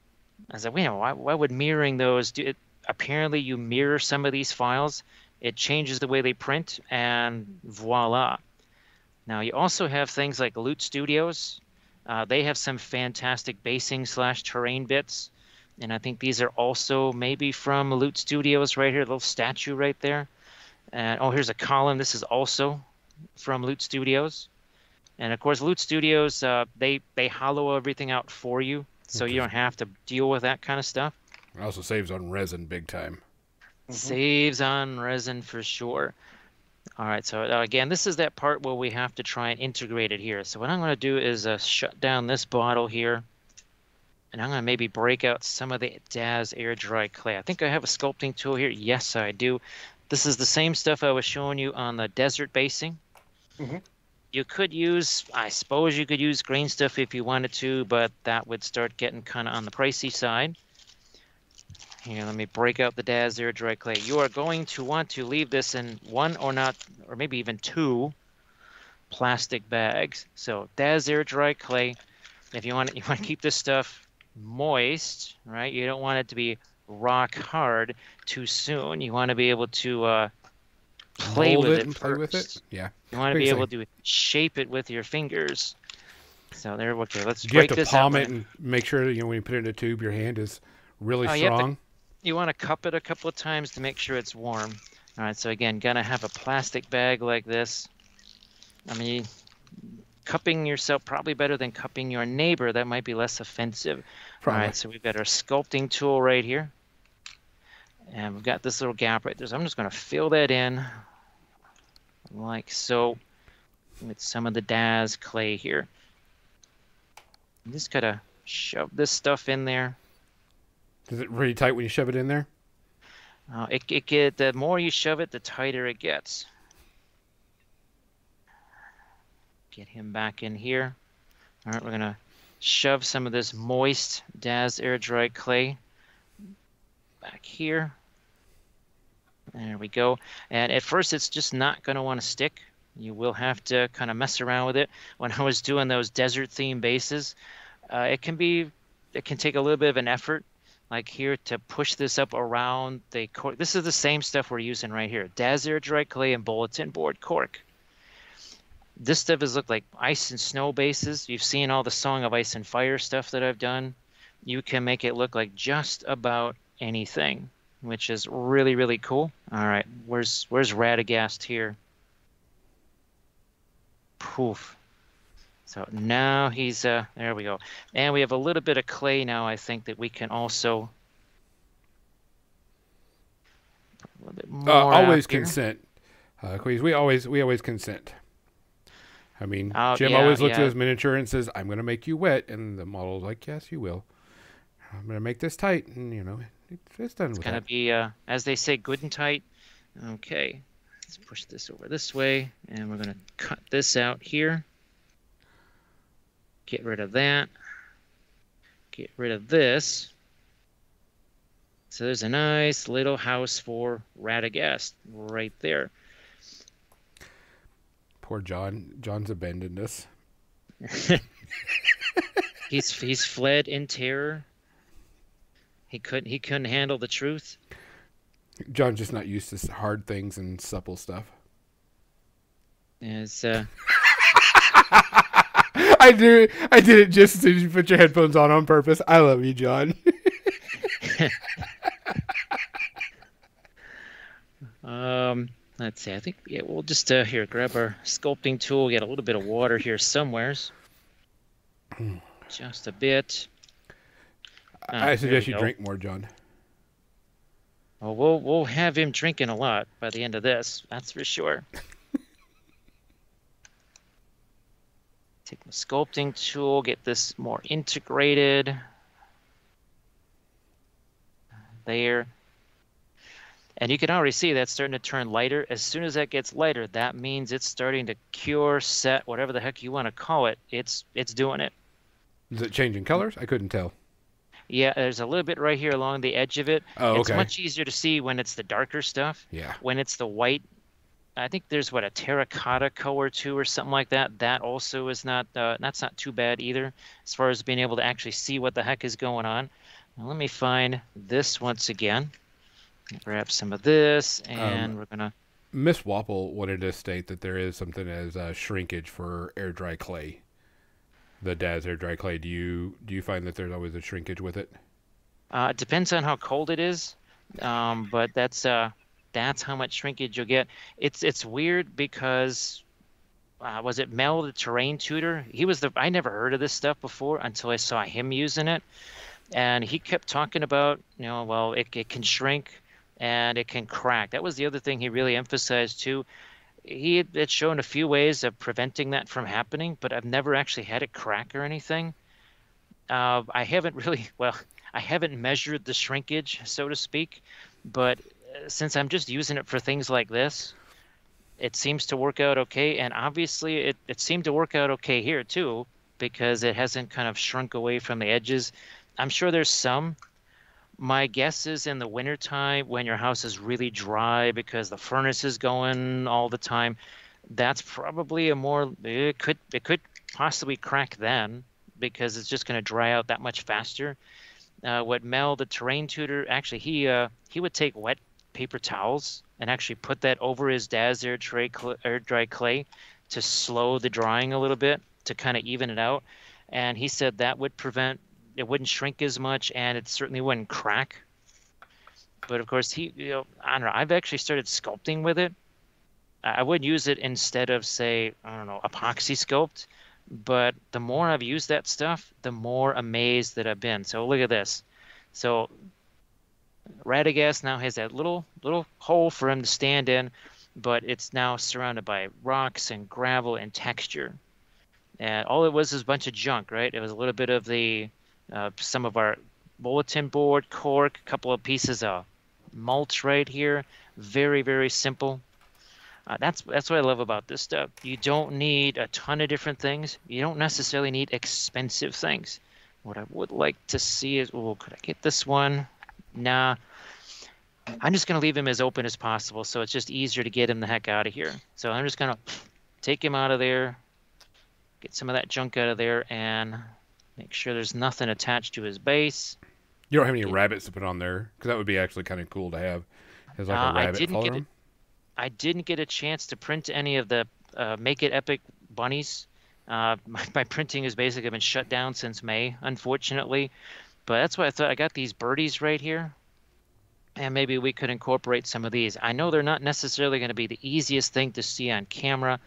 [SPEAKER 3] I said, wait, why would mirroring those do it? Apparently you mirror some of these files, it changes the way they print, and voila. Now you also have things like Loot Studios. They have some fantastic basing / terrain bits. And I think these are also maybe from Loot Studios right here, a little statue right there. And oh, here's a column. This is also from Loot Studios. And of course, Loot Studios, they hollow everything out for you, so you don't have to deal with that kind of stuff.
[SPEAKER 1] It also saves on resin big time.
[SPEAKER 3] Saves on resin for sure. All right, so again, this is that part where we have to try and integrate it here. So what I'm going to do is shut down this bottle here. And I'm going to maybe break out some of the Daz air dry clay. I think I have a sculpting tool here. Yes, I do. This is the same stuff I was showing you on the desert basing.
[SPEAKER 2] Mm-hmm.
[SPEAKER 3] You could use, I suppose you could use green stuff if you wanted to, but that would start getting kind of on the pricey side. Here, let me break out the Daz air dry clay. You are going to want to leave this in 1 or maybe even 2 plastic bags. So Daz air dry clay. If you want to keep this stuff moist, right? You don't want it to be rock hard too soon. You want to be able to play with it
[SPEAKER 1] and play with it. Yeah.
[SPEAKER 3] You want to be able to shape it with your fingers. So there. Okay, let's
[SPEAKER 1] you
[SPEAKER 3] break
[SPEAKER 1] have to
[SPEAKER 3] this
[SPEAKER 1] palm
[SPEAKER 3] out.
[SPEAKER 1] it and make sure when you put it in a tube, your hand is really strong.
[SPEAKER 3] You want to cup it a couple of times to make sure it's warm. All right. So again, gonna have a plastic bag like this. I mean, cupping yourself probably better than cupping your neighbor. That might be less offensive. Probably. All right, so we've got our sculpting tool right here. And we've got this little gap right there. So I'm just going to fill that in like so with some of the Daz clay here. I'm just got to shove this stuff in there.
[SPEAKER 1] Is it really tight when you shove it in there?
[SPEAKER 3] The more you shove it, the tighter it gets. Get him back in here. All right, we're going to shove some of this moist Daz air dry clay back here. There we go. And at first, it's just not going to want to stick. You will have to kind of mess around with it. When I was doing those desert theme bases, it can take a little bit of an effort, like here, to push this up around the cork. This is the same stuff we're using right here. Daz air dry clay and bulletin board cork. This stuff has looked like ice and snow bases. You've seen all the Song of Ice and Fire stuff that I've done. You can make it look like just about anything. which is really, really cool. All right, where's Radagast here? Poof. So now he's there we go. And we have a little bit of clay now, I think, that we can also a little bit more out
[SPEAKER 1] Always
[SPEAKER 3] here.
[SPEAKER 1] consent, Queez. We always consent. I mean,
[SPEAKER 3] Oh,
[SPEAKER 1] Jim
[SPEAKER 3] yeah,
[SPEAKER 1] always looks at
[SPEAKER 3] yeah.
[SPEAKER 1] his miniature and says, "I'm going to make you wet," and the model's like, "Yes, you will. I'm going to make this tight," and it's done with
[SPEAKER 3] Gonna
[SPEAKER 1] that.
[SPEAKER 3] be as they say, good and tight. Okay, let's push this over this way, and we're gonna cut this out here. Get rid of that. Get rid of this. So there's a nice little house for Radagast right there.
[SPEAKER 1] Poor John. John's abandoned us.
[SPEAKER 3] He's fled in terror. He couldn't handle the truth.
[SPEAKER 1] John's just not used to hard things and supple stuff.
[SPEAKER 3] As
[SPEAKER 1] I did it just as soon as you put your headphones on purpose. I love you, John.
[SPEAKER 3] let's see. I think we'll just here grab our sculpting tool. Get a little bit of water here somewheres. Just a bit.
[SPEAKER 1] I suggest you
[SPEAKER 3] go.
[SPEAKER 1] drink more, John.
[SPEAKER 3] Well, we'll have him drinking a lot by the end of this. That's for sure. Take the sculpting tool, get this more integrated. There. And you can already see that's starting to turn lighter. As soon as that gets lighter, that means it's starting to cure, set, whatever the heck you want to call it. It's doing it.
[SPEAKER 1] Is it changing colors? I couldn't tell.
[SPEAKER 3] Yeah, there's a little bit right here along the edge of it.
[SPEAKER 1] Oh,
[SPEAKER 3] It's
[SPEAKER 1] okay.
[SPEAKER 3] much easier to see when it's the darker stuff.
[SPEAKER 1] Yeah.
[SPEAKER 3] When it's the white, I think there's a terracotta color too or something like that. That also is not that's not too bad either as far as being able to actually see what the heck is going on. Now, let me find this once again. Grab some of this, and we're gonna.
[SPEAKER 1] Miss Wapple wanted to state that there is something as shrinkage for air dry clay. The Daz air dry clay. Do you find that there's always a shrinkage with it?
[SPEAKER 3] It depends on how cold it is, but that's how much shrinkage you'll get. It's weird because was it Mel, the terrain tutor? I never heard of this stuff before until I saw him using it, and he kept talking about well it can shrink and it can crack. That was the other thing he really emphasized too. He had shown a few ways of preventing that from happening, but I've never actually had it crack or anything. I haven't really, well, I haven't measured the shrinkage, so to speak, but since I'm just using it for things like this, it seems to work out okay. And obviously it seemed to work out okay here too, because it hasn't kind of shrunk away from the edges. I'm sure there's some. My guess is in the wintertime when your house is really dry because the furnace is going all the time, that's probably it could possibly crack then because it's just going to dry out that much faster. What Mel, the terrain tutor, actually he would take wet paper towels and actually put that over his Daz air dry clay to slow the drying a little bit to kind of even it out. And he said that would prevent it wouldn't shrink as much and it certainly wouldn't crack. But of course I don't know, I've actually started sculpting with it. I would use it instead of say, I don't know, epoxy sculpt. But the more I've used that stuff, the more amazed that I've been. So look at this. So Radagast now has that little hole for him to stand in, but it's now surrounded by rocks and gravel and texture. And all it was a bunch of junk, right? It was a little bit of some of our bulletin board, cork, a couple of pieces of mulch right here. Very, very simple. That's what I love about this stuff. You don't need a ton of different things. You don't necessarily need expensive things. What I would like to see is, could I get this one? Nah. I'm just going to leave him as open as possible, so it's just easier to get him the heck out of here. So I'm just going to take him out of there, get some of that junk out of there, and make sure there's nothing attached to his base.
[SPEAKER 1] You don't have any rabbits to put on there? Because that would be actually kind of cool to have as like a rabbit color.
[SPEAKER 3] I didn't get a chance to print any of the Make It Epic bunnies. My printing has basically been shut down since May, unfortunately. But that's why I thought I got these birdies right here. and maybe we could incorporate some of these. I know they're not necessarily going to be the easiest thing to see on camera,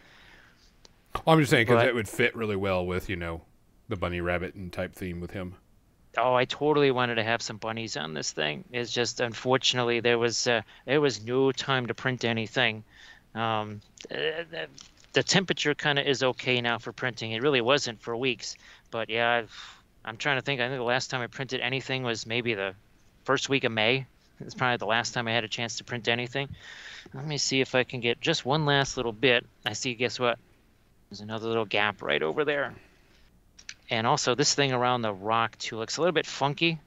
[SPEAKER 1] I'm just saying because
[SPEAKER 3] but
[SPEAKER 1] it would fit really well with the bunny rabbit and type theme with him.
[SPEAKER 3] oh, I totally wanted to have some bunnies on this thing. It's just unfortunately there was no time to print anything. Um, the temperature kind of is okay now for printing. It really wasn't for weeks, but yeah, I'm trying to think. I think the last time I printed anything was maybe the first week of May. It's probably the last time I had a chance to print anything. Let me see if I can get just one last little bit. I see, guess what? There's another little gap right over there. And also this thing around the rock too looks a little bit funky,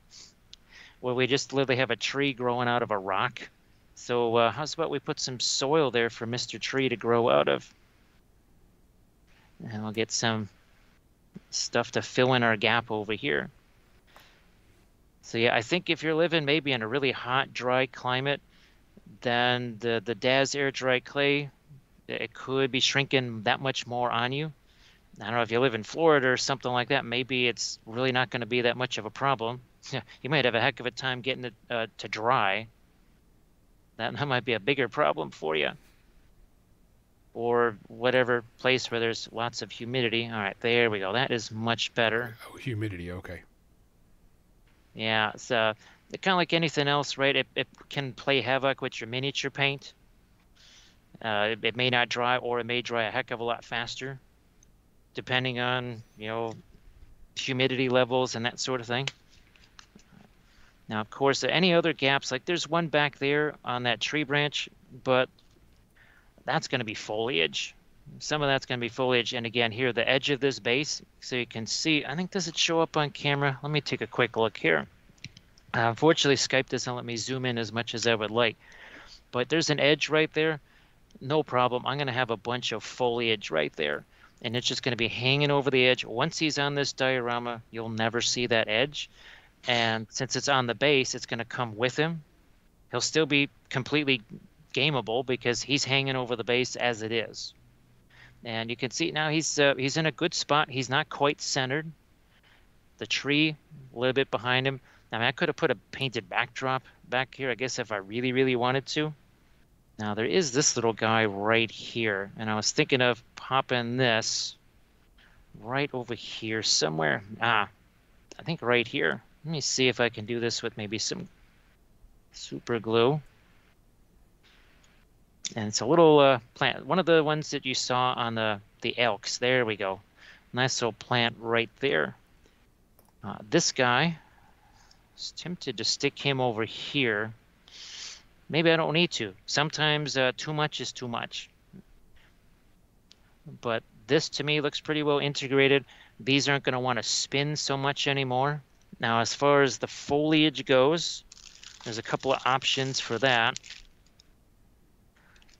[SPEAKER 3] where we just literally have a tree growing out of a rock. So how's about we put some soil there for Mr. Tree to grow out of? And we'll get some stuff to fill in our gap over here. So yeah, I think if you're living maybe in a really hot, dry climate, then the DAS air dry clay, it could be shrinking that much more on you. I don't know if you live in Florida or something like that, maybe it's really not going to be that much of a problem. You might have a heck of a time getting it to dry. That might be a bigger problem for you. Or whatever place where there's lots of humidity. All right, there we go. That is much better.
[SPEAKER 1] Oh, humidity, okay.
[SPEAKER 3] Yeah, it's kind of like anything else, right? It can play havoc with your miniature paint. It may not dry, or it may dry a heck of a lot faster, depending on, humidity levels and that sort of thing. Now, of course, any other gaps, like there's one back there on that tree branch, but that's going to be foliage. Some of that's going to be foliage. And again, here, the edge of this base, so you can see, I think, does it show up on camera? Let me take a quick look here. Unfortunately, Skype doesn't let me zoom in as much as I would like. But there's an edge right there. No problem. I'm going to have a bunch of foliage right there. And it's just going to be hanging over the edge. Once he's on this diorama, you'll never see that edge. And since it's on the base, it's going to come with him. He'll still be completely gameable because he's hanging over the base as it is. And you can see now he's in a good spot. He's not quite centered. The tree a little bit behind him. I mean, I could have put a painted backdrop back here, I guess, if I really, really wanted to. Now, there is this little guy right here. And I was thinking of popping this right over here somewhere. I think right here. Let me see if I can do this with maybe some super glue. And it's a little plant. One of the ones that you saw on the elks. There we go. Nice little plant right there. This guy, I was tempted to stick him over here. Maybe I don't need to. Sometimes too much is too much. But this, to me, looks pretty well integrated. These aren't going to want to spin so much anymore. Now, as far as the foliage goes, there's a couple of options for that.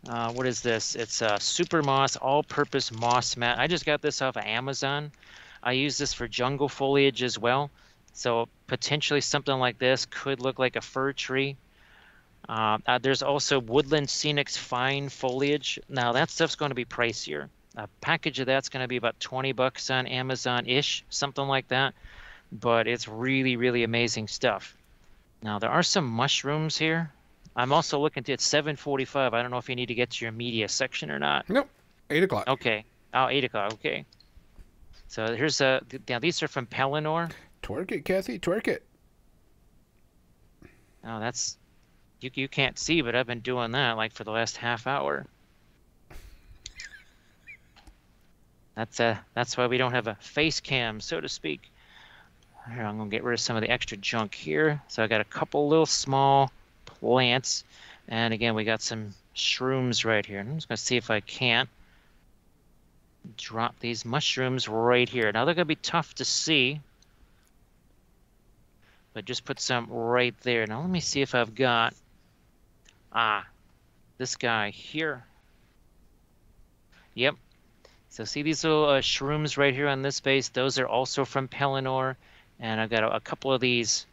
[SPEAKER 3] What is this? It's a Super Moss all-purpose moss mat. I just got this off of Amazon. I use this for jungle foliage as well. So potentially something like this could look like a fir tree. There's also Woodland Scenics fine foliage. Now that stuff's going to be pricier. A package of that's going to be about 20 bucks on Amazon-ish, something like that. But it's really, really amazing stuff. Now there are some mushrooms here. I'm also looking to, it's 7:45. I don't know if you need to get to your media section or not.
[SPEAKER 1] Nope. 8 o'clock.
[SPEAKER 3] Okay. Oh, 8 o'clock. Okay. So here's now these are from Pellinor.
[SPEAKER 1] Twerk it, Kathy. Twerk it.
[SPEAKER 3] Oh, that's, you can't see, but I've been doing that like for the last half hour. That's why we don't have a face cam, so to speak. Here, I'm gonna get rid of some of the extra junk here. So I got a couple little small plants, and again we got some shrooms right here. I'm just gonna see if I can't drop these mushrooms right here. Now they're gonna be tough to see, but just put some right there. Now let me see if I've got this guy here. Yep. So see these little shrooms right here on this base? Those are also from Pellinor, and I've got a couple of these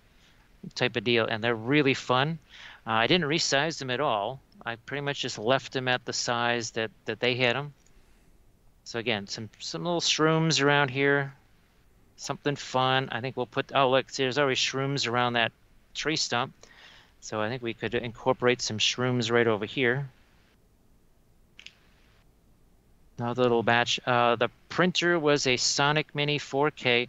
[SPEAKER 3] type of deal, and they're really fun. I didn't resize them at all. I pretty much just left them at the size that they had them. So again, some little shrooms around here. Something fun. I think we'll put, oh look, see, there's already shrooms around that tree stump. So I think we could incorporate some shrooms right over here. Another little batch. The printer was a Sonic Mini 4K,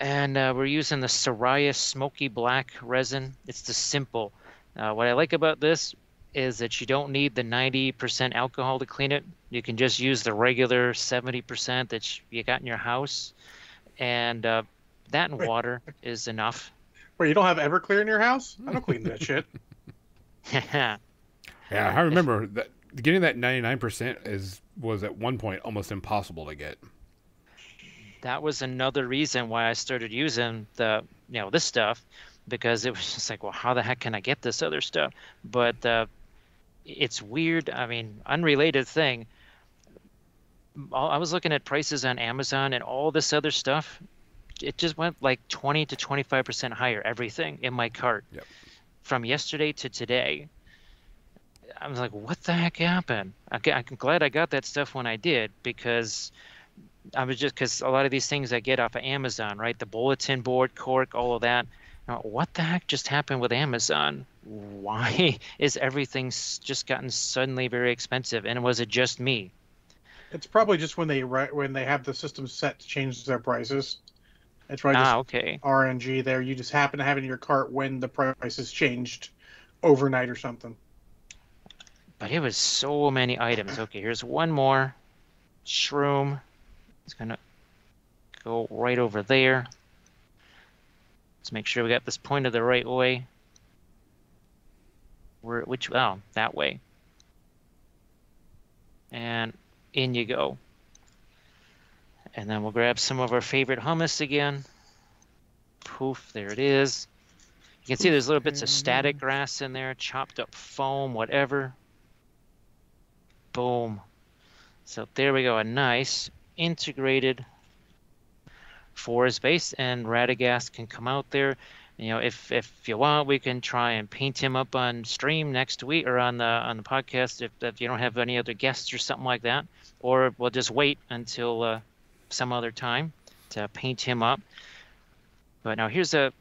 [SPEAKER 3] and we're using the Soraya Smoky Black resin. It's the simple. What I like about this is that you don't need the 90% alcohol to clean it. You can just use the regular 70% that you got in your house, and that and
[SPEAKER 2] Wait.
[SPEAKER 3] water is enough.
[SPEAKER 2] Wait, you don't have Everclear in your house? I don't clean that shit.
[SPEAKER 1] Yeah, I remember that getting that 99% was at one point almost impossible to get.
[SPEAKER 3] That was another reason why I started using this stuff, because it was just like, well, how the heck can I get this other stuff? But it's weird. I mean, unrelated thing. I was looking at prices on Amazon and all this other stuff. It just went like 20 to 25% higher, everything in my cart.
[SPEAKER 1] Yep.
[SPEAKER 3] From yesterday to today. I was like, what the heck happened? I'm glad I got that stuff when I did, because because a lot of these things I get off of Amazon, right? The bulletin board, cork, all of that. What the heck just happened with Amazon? Why is everything just gotten suddenly very expensive? And was it just me?
[SPEAKER 2] It's probably just when they have the system set to change their prices. It's probably just
[SPEAKER 3] Okay.
[SPEAKER 2] RNG there. You just happen to have it in your cart when the prices changed overnight or something.
[SPEAKER 3] But it was so many items. Okay, here's one more. Shroom. It's going to go right over there. Let's make sure we got this pointed the right way. That way. And in you go. And then we'll grab some of our favorite hummus again. Poof, there it is. You can see there's little bits of static grass in there, chopped up foam, whatever. Boom. So there we go, a nice integrated forest base, and Radagast can come out there. If you want, we can try and paint him up on stream next week, or on the podcast, if you don't have any other guests or something like that, or we'll just wait until some other time to paint him up. But now here's a.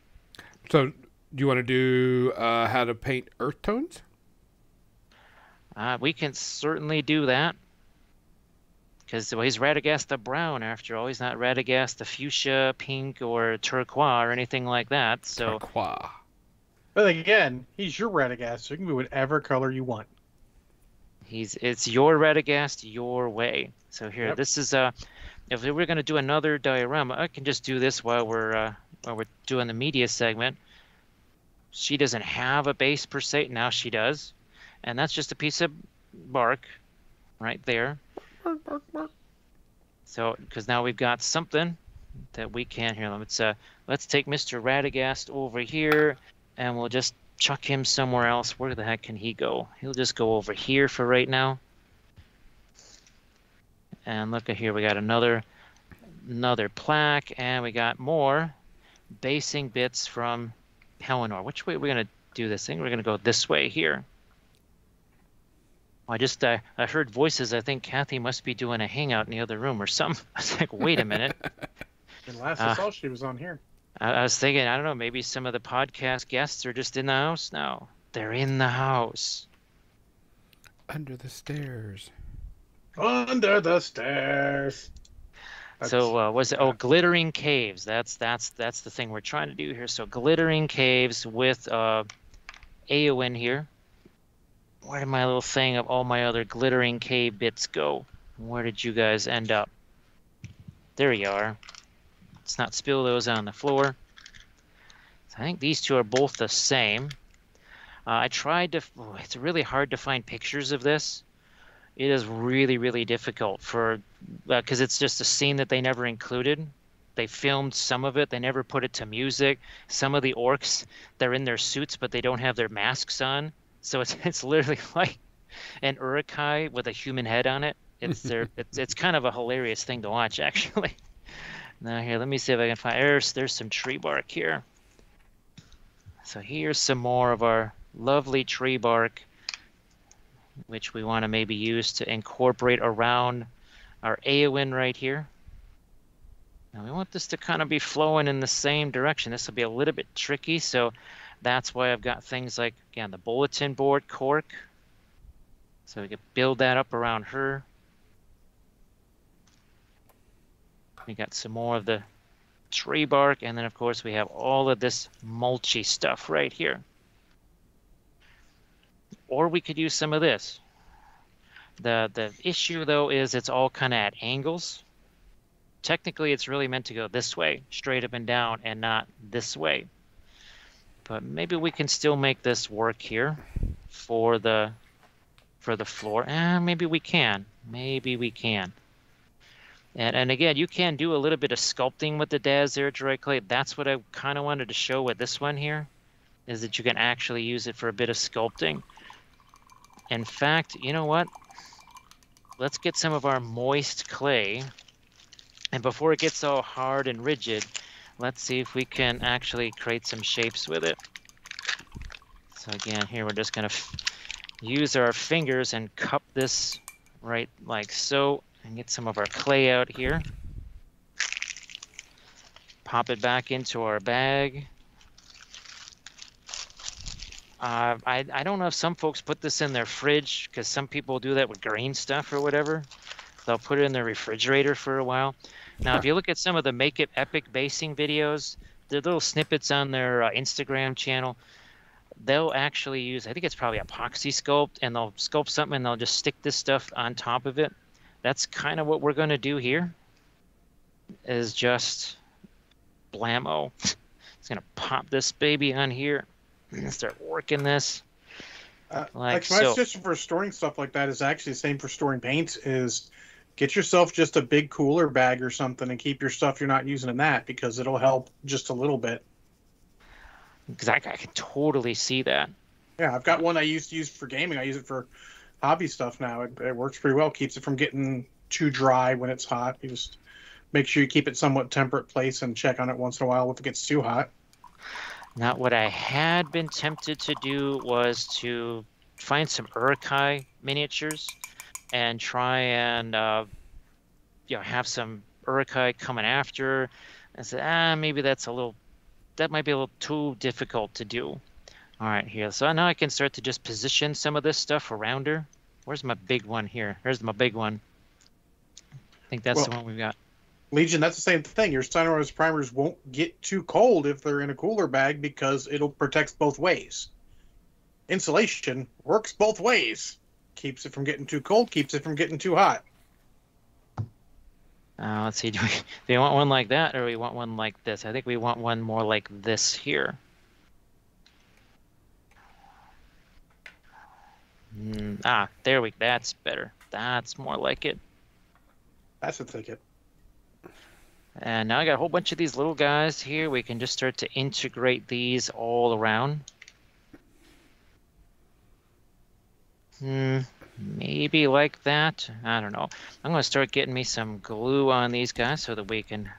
[SPEAKER 1] So, do you want to do how to paint earth tones?
[SPEAKER 3] We can certainly do that. Because he's Radagast the brown, after all. He's not Radagast the fuchsia, pink, or turquoise, or anything like that. So.
[SPEAKER 1] Turquoise.
[SPEAKER 2] But again, he's your Radagast, so you can be whatever color you want.
[SPEAKER 3] It's your Radagast, your way. So here,
[SPEAKER 2] Yep.
[SPEAKER 3] this is if we were going to do another diorama, I can just do this while we're doing the media segment. She doesn't have a base per se. Now she does, and that's just a piece of bark, right there. So, because now we've got something that we can here. Let's take Mr. Radagast over here, and we'll just chuck him somewhere else. Where the heck can he go? He'll just go over here for right now. And look at here, we got another plaque, and we got more basing bits from Pelennor. Which way are we going to do this thing? We're going to go this way here. I heard voices. I think Kathy must be doing a hangout in the other room or something. I was like, wait a minute.
[SPEAKER 2] And last I saw, she was on here.
[SPEAKER 3] I was thinking, I don't know, maybe some of the podcast guests are just in the house now. They're in the house.
[SPEAKER 1] Under the stairs.
[SPEAKER 2] Under the stairs.
[SPEAKER 3] Was it? Oh, glittering caves. That's the thing we're trying to do here. So glittering caves with Eowyn here. Where did my little thing of all my other glittering cave bits go? Where did you guys end up? There you are. Let's not spill those on the floor. So I think these two are both the same. I tried to. It's really hard to find pictures of this. It is really, really difficult because it's just a scene that they never included. They filmed some of it. They never put it to music. Some of the orcs, they're in their suits, but they don't have their masks on. So it's literally like an urukai with a human head on it. It's kind of a hilarious thing to watch, actually. Now here, let me see if I can find. There's some tree bark here. So here's some more of our lovely tree bark, which we want to maybe use to incorporate around our Eowyn right here. Now we want this to kind of be flowing in the same direction. This will be a little bit tricky, so That's why I've got things like, again, the bulletin board cork. So we can build that up around her. We got some more of the tree bark, and then of course we have all of this mulchy stuff right here. Or we could use some of this. The issue though is it's all kind of at angles. Technically it's really meant to go this way, straight up and down, and not this way. But maybe we can still make this work here for the floor. Maybe we can. Maybe we can. And again, you can do a little bit of sculpting with the Dazzler Dry Clay. That's what I kind of wanted to show with this one here, is that you can actually use it for a bit of sculpting. In fact, you know what? Let's get some of our moist clay. And before it gets all hard and rigid, let's see if we can actually create some shapes with it. So again, here we're just going to use our fingers and cup this right like so. And get some of our clay out here. Pop it back into our bag. I don't know if some folks put this in their fridge, because some people do that with green stuff or whatever. They'll put it in their refrigerator for a while. Now, if you look at some of the Make It Epic basing videos, the little snippets on their Instagram channel, they'll actually use, I think it's probably epoxy sculpt, and they'll sculpt something and they'll just stick this stuff on top of it. That's kind of what we're going to do here, is just blammo. It's going to pop this baby on here and start working this.
[SPEAKER 2] Like my
[SPEAKER 3] so.
[SPEAKER 2] suggestion for storing stuff like that is actually the same for storing paint, is get yourself just a big cooler bag or something and keep your stuff you're not using in that, because it'll help just a little bit.
[SPEAKER 3] Because I can totally see that.
[SPEAKER 2] Yeah, I've got one I used to use for gaming. I use it for hobby stuff now. It works pretty well. Keeps it from getting too dry when it's hot. You just make sure you keep it somewhat temperate place and check on it once in a while if it gets too hot.
[SPEAKER 3] Now, what I had been tempted to do was to find some Urukai miniatures and try and have some Urukai coming after. And said, maybe that might be a little too difficult to do. All right, here. So now I can start to just position some of this stuff around her. Where's my big one here? Here's my big one. I think that's the one we've got.
[SPEAKER 2] Legion, that's the same thing. Your Sunrise primers won't get too cold if they're in a cooler bag, because it'll protect both ways. Insulation works both ways. Keeps it from getting too cold, keeps it from getting too hot.
[SPEAKER 3] Let's see. Do you want one like that, or we want one like this? I think we want one more like this here. There we go. That's better. That's more like it.
[SPEAKER 2] That's the ticket.
[SPEAKER 3] And now I got a whole bunch of these little guys here. We can just start to integrate these all around. Maybe like that. I don't know. I'm going to start getting me some glue on these guys so that we can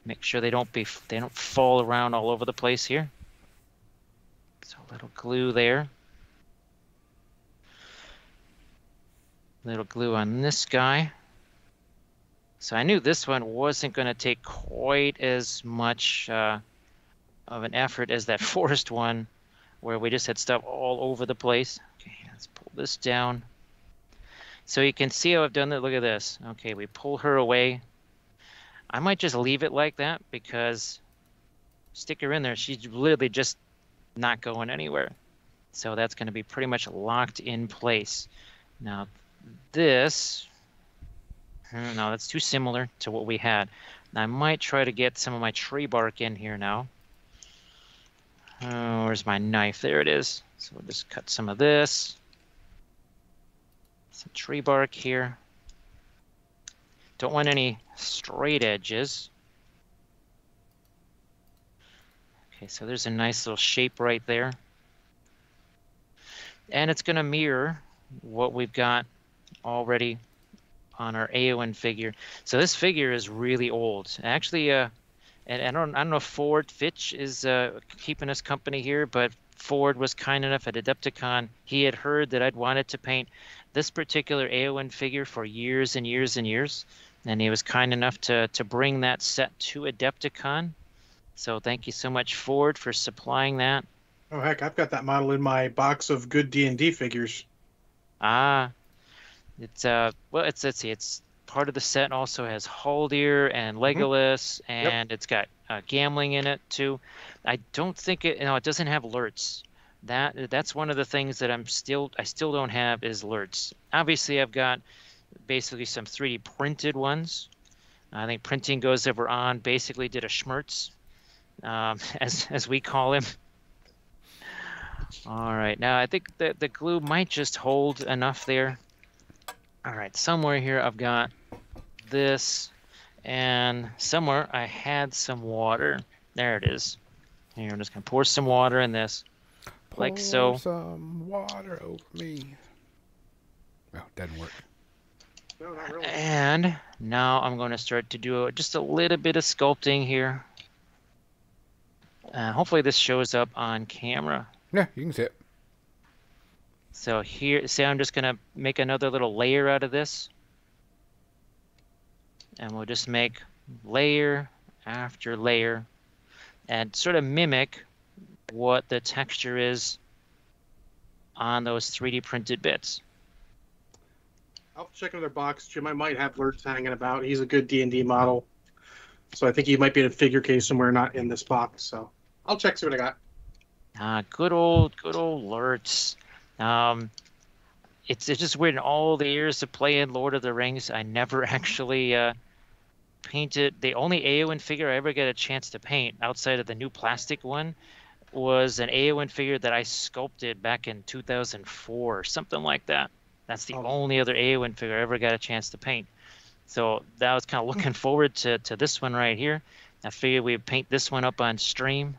[SPEAKER 3] make sure they don't fall around all over the place here. So a little glue there. Little glue on this guy. So I knew this one wasn't going to take quite as much of an effort as that forest one, where we just had stuff all over the place. Okay, let's pull this down. So you can see how I've done that. Look at this. Okay, we pull her away. I might just leave it like that, because stick her in there, she's literally just not going anywhere. So that's going to be pretty much locked in place. Now this, no, that's too similar to what we had. Now I might try to get some of my tree bark in here now. Where's my knife? There it is. So we'll just cut some of this. Some tree bark here. Don't want any straight edges. Okay, so there's a nice little shape right there. And it's going to mirror what we've got already on our Aowen figure. So this figure is really old. Actually, and I don't know if Ford Fitch is keeping us company here, but Ford was kind enough at Adepticon. He had heard that I'd wanted to paint this particular Aowen figure for years and years and years, and he was kind enough to bring that set to Adepticon. So thank you so much, Ford, for supplying that.
[SPEAKER 2] Oh heck, I've got that model in my box of good D&D figures.
[SPEAKER 3] Ah, it's well, it's let's see, it's part of the set. Also has Haldir and
[SPEAKER 2] Hmm.
[SPEAKER 3] Legolas,
[SPEAKER 2] Yep.
[SPEAKER 3] and it's got gambling in it too. I don't think it, it doesn't have alerts. That's one of the things that I still don't have is alerts. Obviously, I've got basically some 3D printed ones. I think printing goes over on basically did a schmerz, as we call him. All right, now I think that the glue might just hold enough there. All right, somewhere here I've got this, and somewhere I had some water. There it is. Here, I'm just gonna pour some water in this, like
[SPEAKER 1] Pour
[SPEAKER 3] so.
[SPEAKER 1] some water over me. Oh, doesn't work.
[SPEAKER 2] No, not really.
[SPEAKER 3] And now I'm going to start to do just a little bit of sculpting here. Hopefully this shows up on camera.
[SPEAKER 1] Yeah, you can see it.
[SPEAKER 3] So here, say I'm just gonna make another little layer out of this. And we'll just make layer after layer and sort of mimic what the texture is on those 3D printed bits.
[SPEAKER 2] I'll check another box. Jim, I might have Lurch hanging about. He's a good D&D model. So I think he might be in a figure case somewhere, not in this box. So I'll check, see what I got.
[SPEAKER 3] Good old Lurtz. It's just weird. In all the years of playing Lord of the Rings, I never actually painted. The only Eowyn figure I ever get a chance to paint outside of the new plastic one was an Eowyn figure that I sculpted back in 2004 or something like that. That's the only other Eowyn figure I ever got a chance to paint. So that was kind of looking forward to this one right here. I figured we'd paint this one up on stream.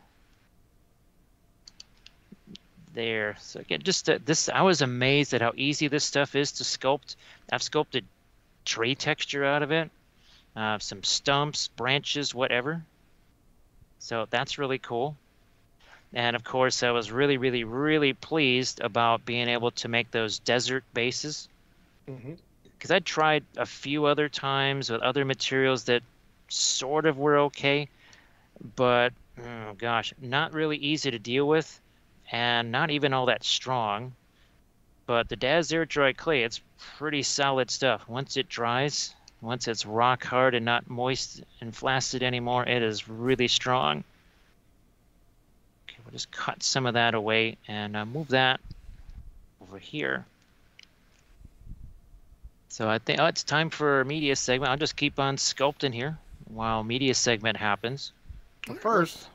[SPEAKER 3] There. So again, just this, I was amazed at how easy this stuff is to sculpt. I've sculpted tree texture out of it, some stumps, branches, whatever. So that's really cool. And of course, I was really, really, really pleased about being able to make those desert bases. Because I'd tried a few other times with other materials that sort of were okay, but oh gosh, not really easy to deal with and not even all that strong. But the Daz Air Dry Clay, it's pretty solid stuff. Once it dries, once it's rock hard and not moist and flaccid anymore, it is really strong. Okay, we'll just cut some of that away and move that over here. So I think it's time for our media segment. I'll just keep on sculpting here while media segment happens.
[SPEAKER 2] First,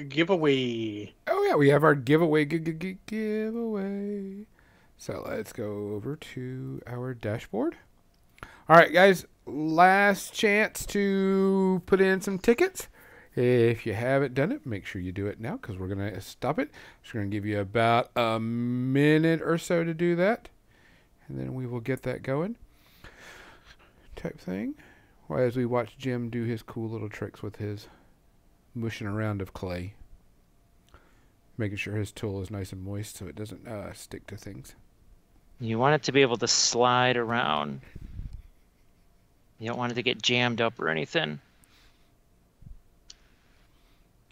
[SPEAKER 2] giveaway.
[SPEAKER 1] Oh yeah, we have our giveaway. Giveaway. So let's go over to our dashboard. All right, guys. Last chance to put in some tickets. If you haven't done it, make sure you do it now because we're going to stop it. Just going to give you about a minute or so to do that. And then we will get that going. Type thing. Well, as we watch Jim do his cool little tricks with his mushing around of clay. Making sure his tool is nice and moist so it doesn't stick to things.
[SPEAKER 3] You want it to be able to slide around. You don't want it to get jammed up or anything.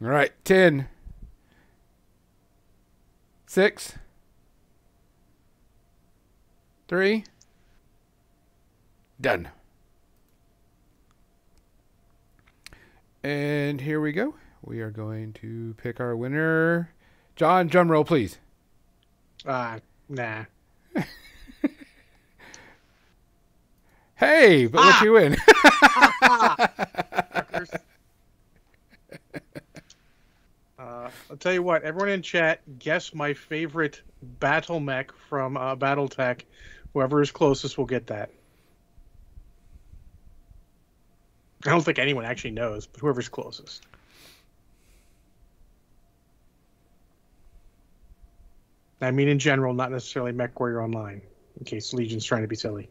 [SPEAKER 1] All right, 10, 6, 3, done. And here we go. We are going to pick our winner. John, drum roll, please.
[SPEAKER 2] Nah.
[SPEAKER 1] Hey, but what you win?
[SPEAKER 2] I'll tell you what, everyone in chat, guess my favorite battle mech from Battletech. Whoever is closest will get that. I don't think anyone actually knows, but whoever's closest. I mean, in general, not necessarily Mech Warrior Online, in case Legion's trying to be silly.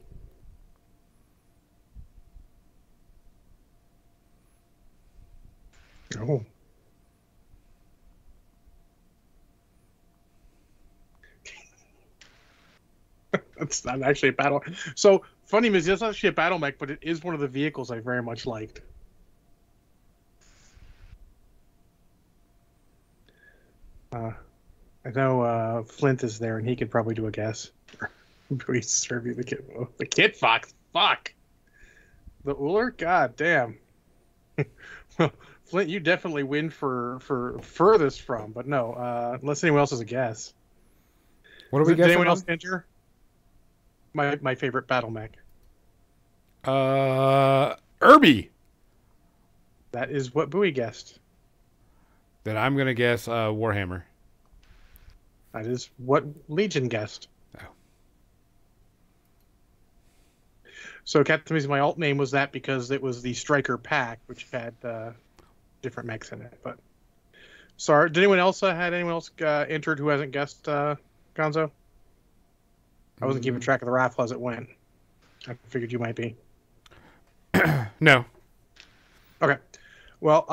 [SPEAKER 2] Oh. That's not actually a battle. So, funny is, it's not actually a battle mech, but it is one of the vehicles I very much liked. I know Flint is there, and he could probably do a guess. Please serve you the kid. Oh, the kid fox. Fuck. The Uller? God damn. Well, Flint, you definitely win for furthest from, but no, unless anyone else has a guess.
[SPEAKER 1] What are we
[SPEAKER 2] Did
[SPEAKER 1] guessing
[SPEAKER 2] anyone
[SPEAKER 1] on?
[SPEAKER 2] else enter? My favorite battle mech.
[SPEAKER 1] Irby.
[SPEAKER 2] That is what Bowie guessed.
[SPEAKER 1] Then I'm going to guess Warhammer.
[SPEAKER 2] That is what Legion guessed.
[SPEAKER 1] Oh.
[SPEAKER 2] So Captain Amazing, my alt name was that because it was the Striker pack, which had different mechs in it. But sorry, did anyone else entered who hasn't guessed Gonzo? I wasn't keeping track of the raffle as it went. I figured you might be.
[SPEAKER 1] No.
[SPEAKER 2] Okay. Well,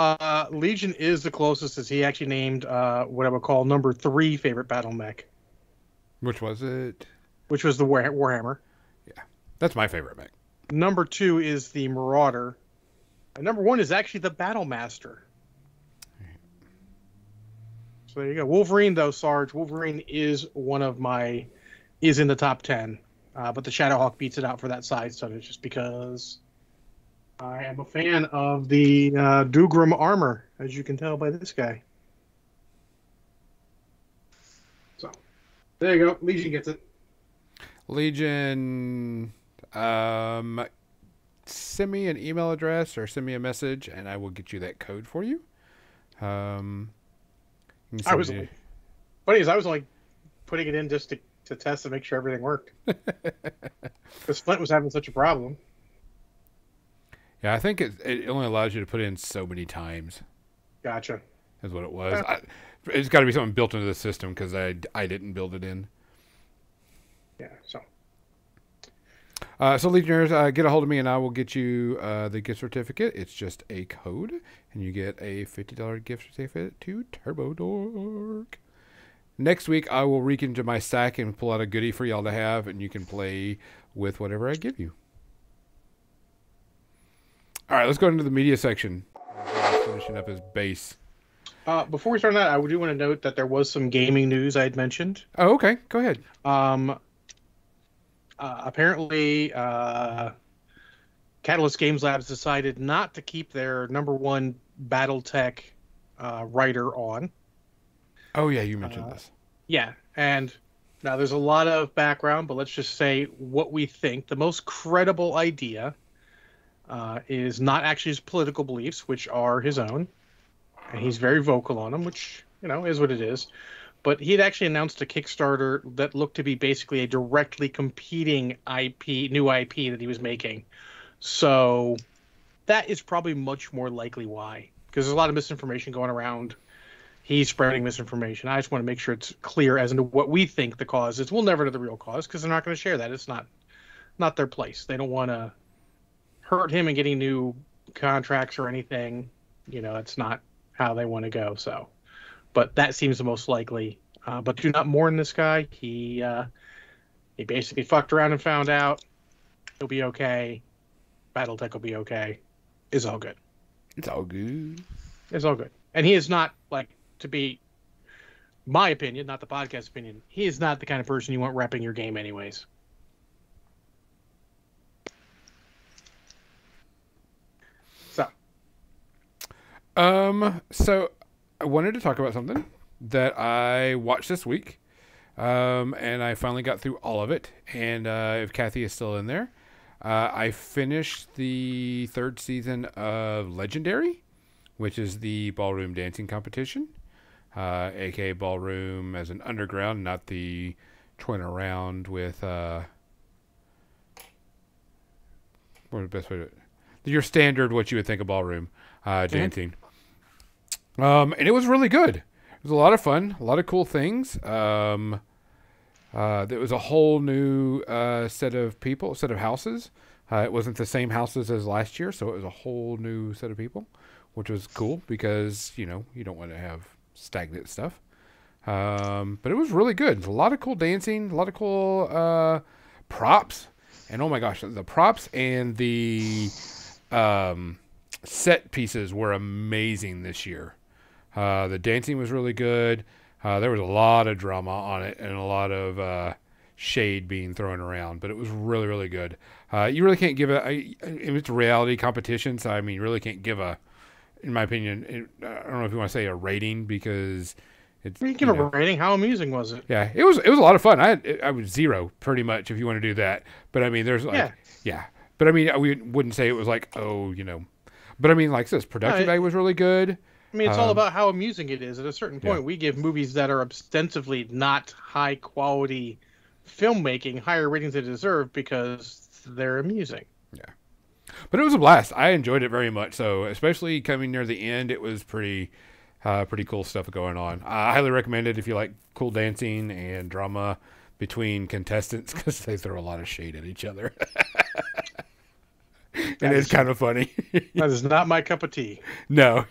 [SPEAKER 2] Legion is the closest, as he actually named what I would call number 3 favorite battle mech.
[SPEAKER 1] Which was it?
[SPEAKER 2] Which was the Warhammer.
[SPEAKER 1] Yeah. That's my favorite mech.
[SPEAKER 2] Number 2 is the Marauder. And number 1 is actually the Battle Master. So there you go. Wolverine, though, Sarge. Wolverine is is in the top 10. But the Shadowhawk beats it out for that side study just because I am a fan of the Dougram armor, as you can tell by this guy. So there you go. Legion gets it.
[SPEAKER 1] Legion, send me an email address or send me a message, and I will get you that code for you.
[SPEAKER 2] Funny is I was only putting it in just to test and make sure everything worked. Because Flint was having such a problem.
[SPEAKER 1] Yeah, I think it only allows you to put in so many times.
[SPEAKER 2] Gotcha.
[SPEAKER 1] Is what it was. It's got to be something built into the system because I didn't build it in.
[SPEAKER 2] Yeah, so.
[SPEAKER 1] So Legionnaires, get a hold of me and I will get you the gift certificate. It's just a code, and you get a $50 gift certificate to Turbo Dork. Next week, I will reach into my sack and pull out a goodie for y'all to have, and you can play with whatever I give you. All right, let's go into the media section. Finishing up his base.
[SPEAKER 2] Before we start on that, I do want to note that there was some gaming news I had mentioned.
[SPEAKER 1] Oh, okay. Go ahead.
[SPEAKER 2] Apparently, Catalyst Games Labs decided not to keep their number 1 BattleTech writer on.
[SPEAKER 1] Oh, yeah, you mentioned this.
[SPEAKER 2] Yeah, and now there's a lot of background, but let's just say what we think. The most credible idea is not actually his political beliefs, which are his own, and he's very vocal on them, which, is what it is. But he had actually announced a Kickstarter that looked to be basically a directly competing new IP that he was making. So that is probably much more likely why, because there's a lot of misinformation going around. He's spreading misinformation. I just want to make sure it's clear as into what we think the cause is. We'll never know the real cause because they're not going to share that. It's not their place. They don't want to hurt him in getting new contracts or anything. It's not how they want to go. So, but that seems the most likely. But do not mourn this guy. He basically fucked around and found out. He'll be okay. BattleTech will be okay. It's all good.
[SPEAKER 1] It's all good.
[SPEAKER 2] It's all good. And he is not, to be my opinion, not the podcast opinion, he is not the kind of person you want repping your game anyways.
[SPEAKER 1] So I wanted to talk about something that I watched this week, and I finally got through all of it. And if Kathy is still in there, I finished the 3rd season of Legendary, which is the ballroom dancing competition, aka ballroom as an underground, not the toying around with what the best way to your standard what you would think of ballroom dancing. And it was really good. It was a lot of fun, a lot of cool things. There was a whole new set of houses. It wasn't the same houses as last year, so it was a whole new set of people, which was cool because, you don't want to have stagnant stuff. But it was really good. There's a lot of cool dancing, a lot of cool props. And oh my gosh, the props and the set pieces were amazing this year. The dancing was really good. There was a lot of drama on it and a lot of shade being thrown around, but it was really, really good. You really can't give it's a reality competition, so I mean, you really can't give in my opinion, I don't know if you want to say a rating because it's.
[SPEAKER 2] You give a rating. How amusing was it?
[SPEAKER 1] Yeah, it was a lot of fun. I was 0 pretty much if you want to do that, but I mean, there's like yeah. But I mean, we wouldn't say it was like but I mean, like this production value was really good.
[SPEAKER 2] I mean, it's all about how amusing it is. At a certain point, we give movies that are ostensibly not high quality filmmaking higher ratings than they deserve because they're amusing.
[SPEAKER 1] Yeah. But it was a blast. I enjoyed it very much. So, especially coming near the end, it was pretty cool stuff going on. I highly recommend it if you like cool dancing and drama between contestants because they throw a lot of shade at each other. And it's kind of funny.
[SPEAKER 2] That is not my cup of tea.
[SPEAKER 1] No.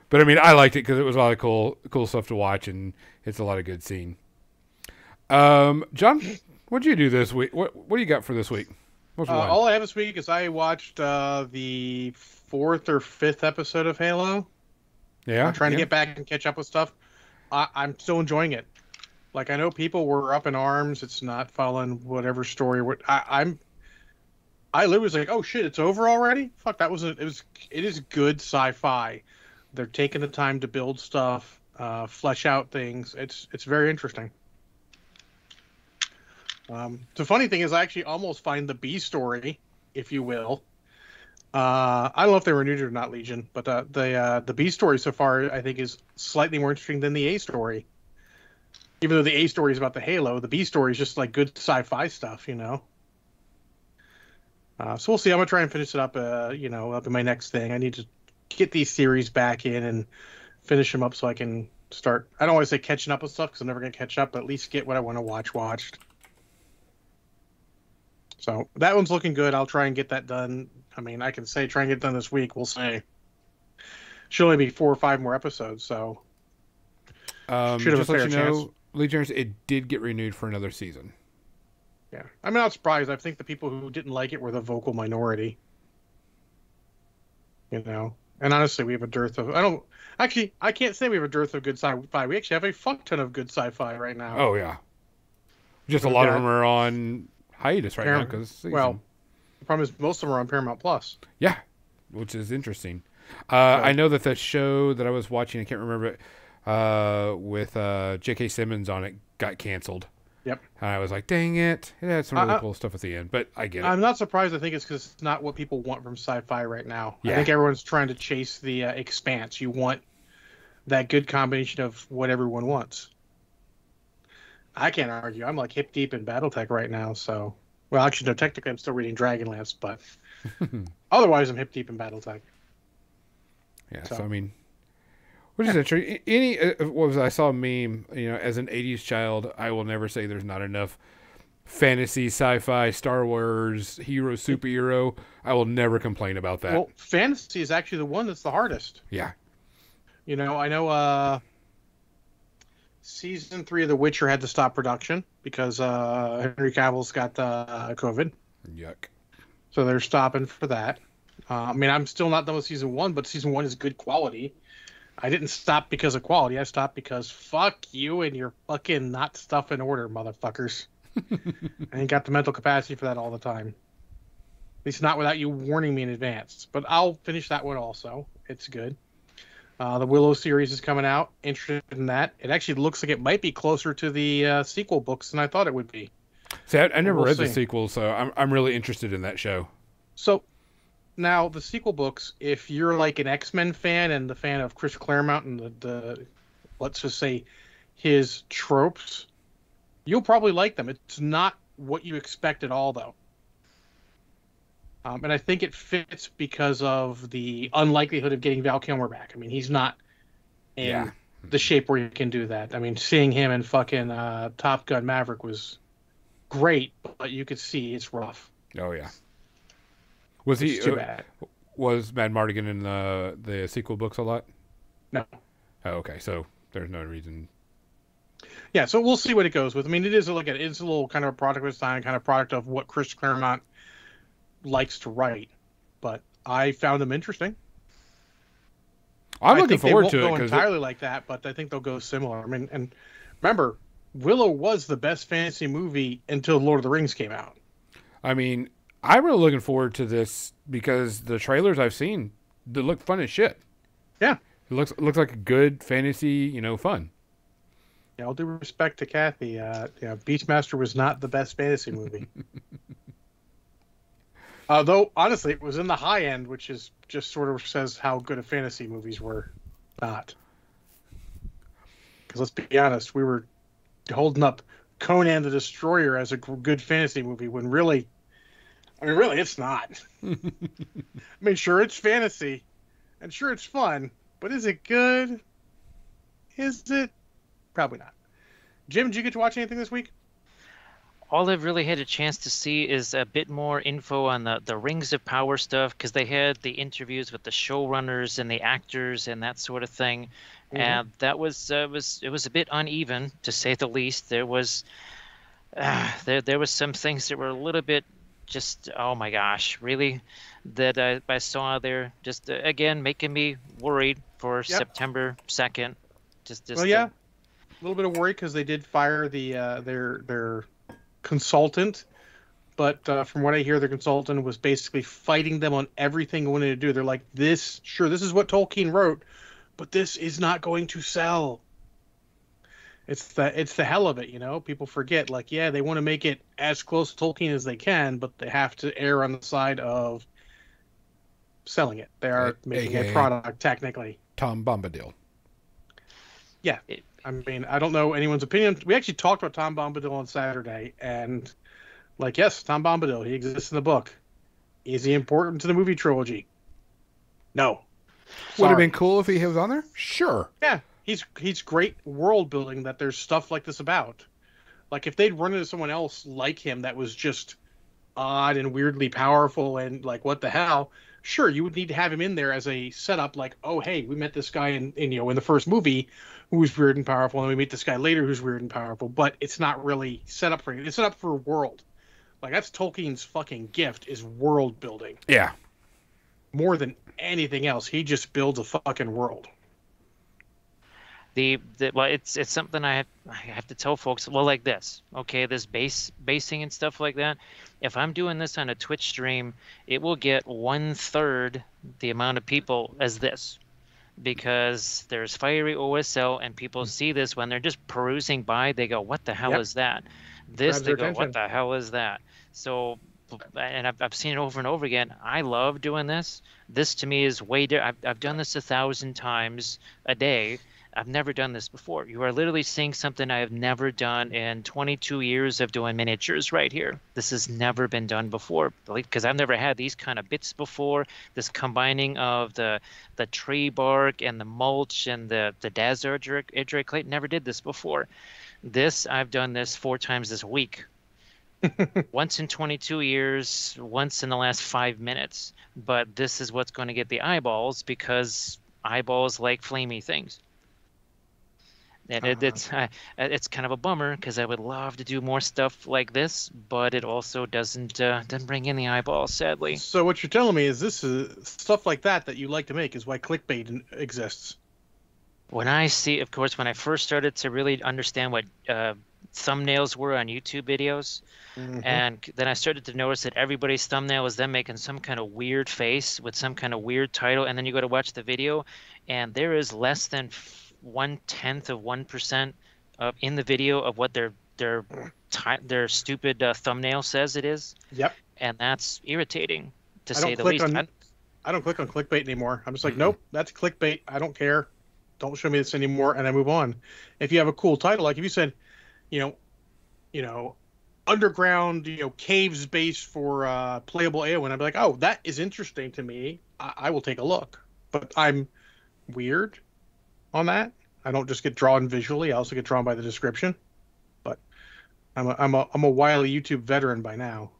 [SPEAKER 1] But I mean, I liked it because it was a lot of cool stuff to watch, and it's a lot of good scene. John, what'd you do this week? What do you got for this week?
[SPEAKER 2] All I have this week is I watched the 4th or 5th episode of Halo.
[SPEAKER 1] Yeah,
[SPEAKER 2] I'm trying to get back and catch up with stuff. I'm still enjoying it. Like, I know people were up in arms. It's not following whatever story. I literally was like, oh shit, it's over already? Fuck, it is good sci-fi. They're taking the time to build stuff, flesh out things. It's very interesting. The funny thing is I actually almost find the B story, if you will. I don't know if they were neutered or not, Legion, but the B story so far I think is slightly more interesting than the A story. Even though the A story is about the Halo, the B story is just like good sci-fi stuff, So we'll see. I'm gonna try and finish it up, up in my next thing. I need to get these series back in and finish them up so I can start. I don't want to say catching up with stuff because I'm never gonna catch up, but at least get what I want to watch watched. So that one's looking good. I'll try and get that done. I mean, I can say try and get it done this week. We'll say. Should only be 4 or 5 more episodes, so should have a fair chance.
[SPEAKER 1] Legionnaires, it did get renewed for another season.
[SPEAKER 2] Yeah, I'm not surprised. I think the people who didn't like it were the vocal minority. And honestly, we have a dearth of. I can't say we have a dearth of good sci-fi. We actually have a fuck ton of good sci-fi right now.
[SPEAKER 1] Oh yeah, just a lot of them are on hiatus right now because
[SPEAKER 2] the problem is most of them are on Paramount Plus.
[SPEAKER 1] Yeah, which is interesting. I know that show that I was watching, I can't remember it, with J.K. Simmons on it, got canceled.
[SPEAKER 2] Yep.
[SPEAKER 1] And I was like, dang it. It had some really cool stuff at the end, but I get it.
[SPEAKER 2] I'm not surprised. I think it's because it's not what people want from sci-fi right now.
[SPEAKER 1] Yeah.
[SPEAKER 2] I think everyone's trying to chase the expanse. You want that good combination of what everyone wants. I can't argue. I'm like hip deep in BattleTech right now, so... Well, actually, no, technically I'm still reading Dragonlance, but otherwise I'm hip deep in BattleTech.
[SPEAKER 1] Yeah, so I mean... What is it? I saw a meme, as an 80s child, I will never say there's not enough fantasy, sci-fi, Star Wars, hero, superhero. I will never complain about that.
[SPEAKER 2] Well, fantasy is actually the one that's the hardest.
[SPEAKER 1] Yeah.
[SPEAKER 2] I know season 3 of The Witcher had to stop production because Henry Cavill's got COVID.
[SPEAKER 1] Yuck.
[SPEAKER 2] So they're stopping for that. I mean, I'm still not done with season 1, but season 1 is good quality. I didn't stop because of quality. I stopped because fuck you and your fucking not stuff in order, motherfuckers. I ain't got the mental capacity for that all the time. At least not without you warning me in advance. But I'll finish that one also. It's good. The Willow series is coming out. Interested in that. It actually looks like it might be closer to the sequel books than I thought it would be.
[SPEAKER 1] See, I never read the sequel, so I'm really interested in that show.
[SPEAKER 2] So... Now, the sequel books, if you're like an X-Men fan and the fan of Chris Claremont and the let's just say, his tropes, you'll probably like them. It's not what you expect at all, though. And I think it fits because of the unlikelihood of getting Val Kilmer back. I mean, he's not in the shape where he can do that. I mean, seeing him in fucking Top Gun Maverick was great, but you could see it's rough.
[SPEAKER 1] Oh, yeah. Was he
[SPEAKER 2] too bad?
[SPEAKER 1] Was Mad Mardigan in the sequel books a lot?
[SPEAKER 2] No.
[SPEAKER 1] Oh, okay. So there's no reason.
[SPEAKER 2] Yeah, so we'll see what it goes with. I mean, it's a little kind of a product of its time, kind of product of what Chris Claremont likes to write. But I found them interesting.
[SPEAKER 1] I'm looking forward to it.
[SPEAKER 2] They won't go entirely like that, but I think they'll go similar. I mean, and Remember, Willow was the best fantasy movie until Lord of the Rings came out.
[SPEAKER 1] I mean, I'm really looking forward to this because the trailers I've seen, they look fun as shit.
[SPEAKER 2] Yeah.
[SPEAKER 1] It looks like a good fantasy, fun.
[SPEAKER 2] Yeah, all due respect to Kathy, Beastmaster was not the best fantasy movie. Though, honestly, it was in the high end, which is just sort of says how good of fantasy movies were not. Because let's be honest, we were holding up Conan the Destroyer as a good fantasy movie when really, it's not. I mean, sure, it's fantasy, and sure, it's fun, but is it good? Is it? Probably not. Jim, did you get to watch anything this week?
[SPEAKER 3] All I've really had a chance to see is a bit more info on the Rings of Power stuff, because they had the interviews with the showrunners and the actors and that sort of thing, and that was it was a bit uneven, to say the least. There was some things that were a little bit just, oh my gosh, really, that I saw there, just again making me worried for September 2nd.
[SPEAKER 2] Well, yeah, a little bit of worry because they did fire the their consultant, but from what I hear, the consultant was basically fighting them on everything they wanted to do. They're like, this is what Tolkien wrote, but this is not going to sell. It's the hell of it, people forget, like, yeah, they want to make it as close to Tolkien as they can, but they have to err on the side of selling it. They are making a product, technically.
[SPEAKER 1] Tom Bombadil.
[SPEAKER 2] Yeah. I mean, I don't know anyone's opinion. We actually talked about Tom Bombadil on Saturday, and yes, Tom Bombadil, he exists in the book. Is he important to the movie trilogy? No.
[SPEAKER 1] Would have been cool if he was on there? Sure.
[SPEAKER 2] Yeah, he's great world building that there's stuff like this about. Like, if they'd run into someone else like him that was just odd and weirdly powerful and like, what the hell? Sure, you would need to have him in there as a setup, like, oh, hey, we met this guy in the first movie who was weird and powerful, and we meet this guy later who's weird and powerful, but it's not really set up for it. It's set up for a world. Like, that's Tolkien's fucking gift, is world building.
[SPEAKER 1] Yeah.
[SPEAKER 2] More than anything else, he just builds a fucking world.
[SPEAKER 3] Well, it's something I have to tell folks. Well, like this, okay, this basing and stuff like that. If I'm doing this on a Twitch stream, it will get 1/3 the amount of people as this, because there's fiery OSL, and people see this when they're just perusing by. They go, "What the hell is that?" This, they go, "What the hell is that?" So, and I've seen it over and over again. I love doing this. This to me is way different. I've done this 1,000 times a day. I've never done this before. You are literally seeing something I have never done in 22 years of doing miniatures right here. This has never been done before, because I've never had these kind of bits before. This combining of the tree bark and the mulch and the desert clay. Never did this before. I've done this 4 times this week. Once in 22 years, once in the last 5 minutes. But this is what's going to get the eyeballs, because eyeballs like flamey things. And it's kind of a bummer, because I would love to do more stuff like this, but it also doesn't bring in the eyeballs, sadly.
[SPEAKER 2] So what you're telling me is this is stuff like that you like to make is why clickbait exists.
[SPEAKER 3] When I first started to really understand what thumbnails were on YouTube videos, and then I started to notice that everybody's thumbnail was them making some kind of weird face with some kind of weird title, and then you go to watch the video, and there is less than 1/10 of 1% in the video of what their stupid thumbnail says it is.
[SPEAKER 2] Yep.
[SPEAKER 3] And that's irritating, to say the least.
[SPEAKER 2] I don't click on clickbait anymore. I'm just like, nope, that's clickbait. I don't care. Don't show me this anymore, and I move on. If you have a cool title, like if you said, underground, caves base for playable AoE, I'd be like, oh, that is interesting to me. I will take a look. But I'm weird on that. I don't just get drawn visually. I also get drawn by the description. But I'm a wily YouTube veteran by now.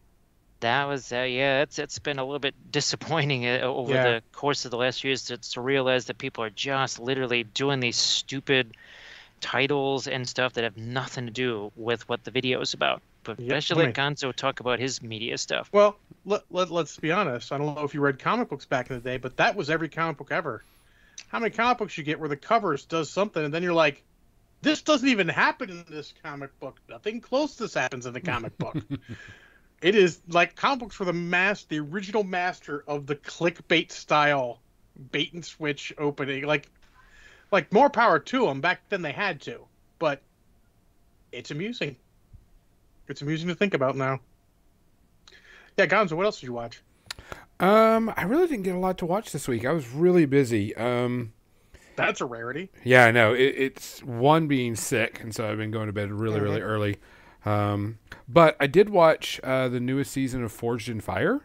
[SPEAKER 3] That was it's been a little bit disappointing over the course of the last years to realize that people are just literally doing these stupid titles and stuff that have nothing to do with what the video is about. But especially let Gonzo talk about his media stuff.
[SPEAKER 2] Well, let's be honest. I don't know if you read comic books back in the day, but that was every comic book ever. How many comic books you get where the covers does something and then you're like, This doesn't even happen in this comic book. Nothing close to this happens in the comic book. It is like comic books were the original master of the clickbait style bait and switch opening. Like more power to them. Back then they had to, but it's amusing. It's amusing to think about now. Yeah, Gonzo, what else did you watch?
[SPEAKER 1] I really didn't get a lot to watch this week. I was really busy.
[SPEAKER 2] That's a rarity.
[SPEAKER 1] Yeah, I know. It's one being sick, and so I've been going to bed really early. But I did watch the newest season of Forged in Fire,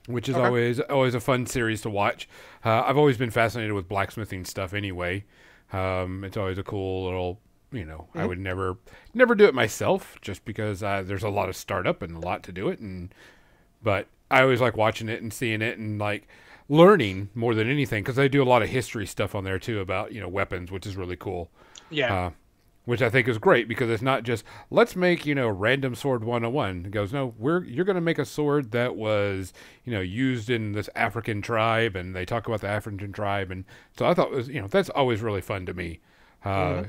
[SPEAKER 1] which is always a fun series to watch. I've always been fascinated with blacksmithing stuff anyway. It's always a cool little, I would never do it myself just because there's a lot of startup and a lot to do it. But I always like watching it and seeing it and like learning more than anything because they do a lot of history stuff on there too about, weapons, which is really cool.
[SPEAKER 2] Yeah.
[SPEAKER 1] Which I think is great because it's not just let's make random sword 101. It goes no, you're going to make a sword that was used in this African tribe, and they talk about the African tribe, and so I thought it was that's always really fun to me,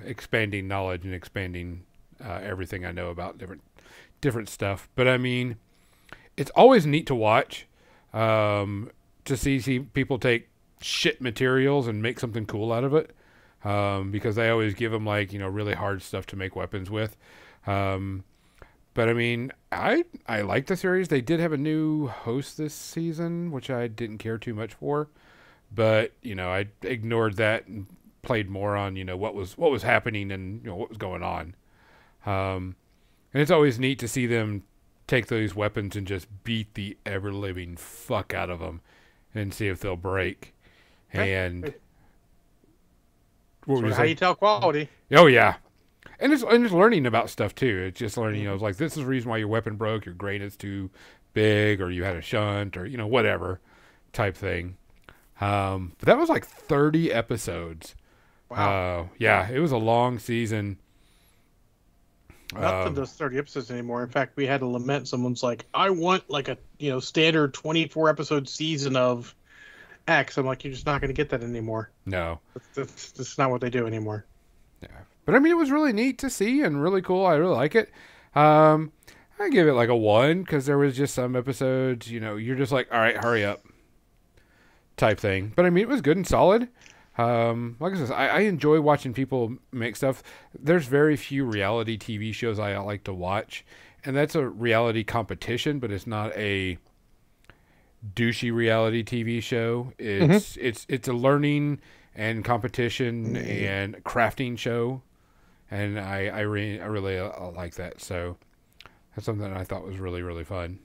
[SPEAKER 1] expanding knowledge and expanding everything I know about different stuff. But I mean, it's always neat to watch to see people take shit materials and make something cool out of it. Because they always give them really hard stuff to make weapons with. But I mean, I like the series. They did have a new host this season, which I didn't care too much for. But I ignored that and played more on what was happening and what was going on. And it's always neat to see them take those weapons and just beat the ever living fuck out of them and see if they'll break. And
[SPEAKER 2] sort of how you tell quality.
[SPEAKER 1] Oh yeah, and it's learning about stuff too. It's just learning, it's like this is the reason why your weapon broke. Your grain is too big, or you had a shunt, or whatever type thing. But that was like 30 episodes.
[SPEAKER 2] Wow.
[SPEAKER 1] Yeah, it was a long season.
[SPEAKER 2] Nothing does 30 episodes anymore. In fact, we had to lament. Someone's like, I want like a standard 24 episode season of X. I'm like, you're just not going to get that anymore.
[SPEAKER 1] No,
[SPEAKER 2] that's not what they do anymore.
[SPEAKER 1] Yeah, but I mean, it was really neat to see and really cool. I really like it. I give it like a 1 because there was just some episodes, you're just like, all right, hurry up, type thing. But I mean, it was good and solid. Like I said, I enjoy watching people make stuff. There's very few reality TV shows I like to watch, and that's a reality competition, but it's not a douchey reality TV show. It's a learning and competition and crafting show, and I really like that. So that's something that I thought was really really fun.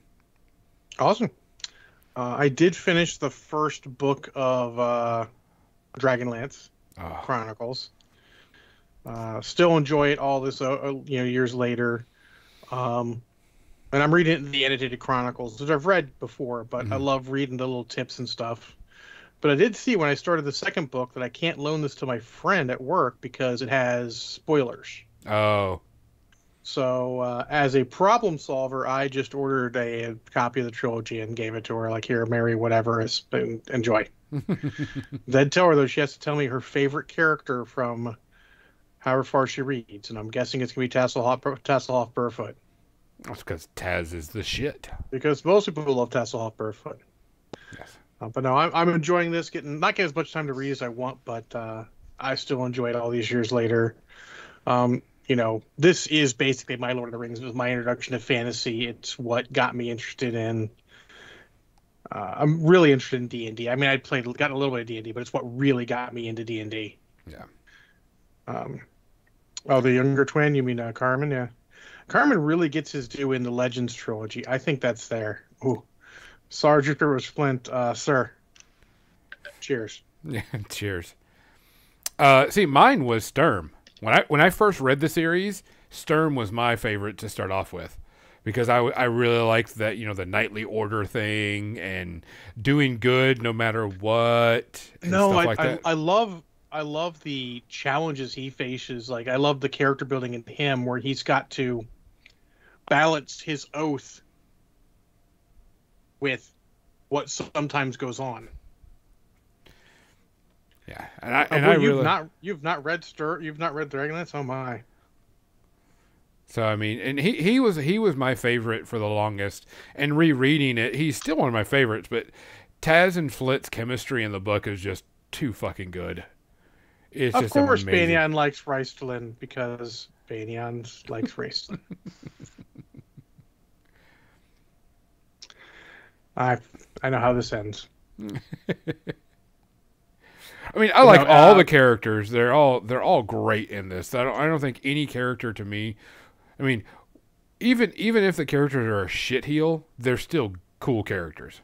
[SPEAKER 2] Awesome. I did finish the first book of Dragonlance Chronicles. Still enjoy it all this years later. And I'm reading the Annotated Chronicles, which I've read before, but I love reading the little tips and stuff. But I did see when I started the second book that I can't loan this to my friend at work because it has spoilers.
[SPEAKER 1] Oh.
[SPEAKER 2] So as a problem solver, I just ordered a copy of the trilogy and gave it to her. Like, here, Mary, whatever, enjoy. Then tell her, though, she has to tell me her favorite character from however far she reads. And I'm guessing it's going to be Tasselhoff Barefoot.
[SPEAKER 1] That's because Taz is the shit.
[SPEAKER 2] Because most people love Tasselhoff Barefoot.
[SPEAKER 1] Yes.
[SPEAKER 2] But no, I'm enjoying this. Not getting as much time to read as I want, but I still enjoy it all these years later. This is basically my Lord of the Rings. It was my introduction to fantasy. It's what got me interested in. I'm really interested in D&D. I mean, got a little bit of D&D, but it's what really got me into D&D.
[SPEAKER 1] Yeah.
[SPEAKER 2] The younger twin. You mean Carmen? Yeah. Carmen really gets his due in the Legends trilogy. I think that's there. Ooh. Sergeant Flint, sir. Cheers.
[SPEAKER 1] Yeah, cheers. See, mine was Sturm. When I first read the series, Sturm was my favorite to start off with, because I really liked that the knightly order thing and doing good no matter what. And stuff like that.
[SPEAKER 2] I love the challenges he faces. Like, I love the character building in him where he's got to balance his oath with what sometimes goes on.
[SPEAKER 1] Yeah,
[SPEAKER 2] Oh,
[SPEAKER 1] and
[SPEAKER 2] boy,
[SPEAKER 1] I really.
[SPEAKER 2] you've not read Dragonlance? Oh my.
[SPEAKER 1] So I mean, and he was my favorite for the longest, and rereading it, he's still one of my favorites. But Taz and Flit's chemistry in the book is just too fucking good. It's
[SPEAKER 2] Of
[SPEAKER 1] just
[SPEAKER 2] course,
[SPEAKER 1] amazing.
[SPEAKER 2] Banyan likes Raistlin because Banyan likes Raistlin. I I know how this ends.
[SPEAKER 1] I mean, I
[SPEAKER 2] But
[SPEAKER 1] like
[SPEAKER 2] no,
[SPEAKER 1] all the characters. They're all great in this. I don't think any character to me. I mean, even if the characters are a shitheel, they're still cool characters.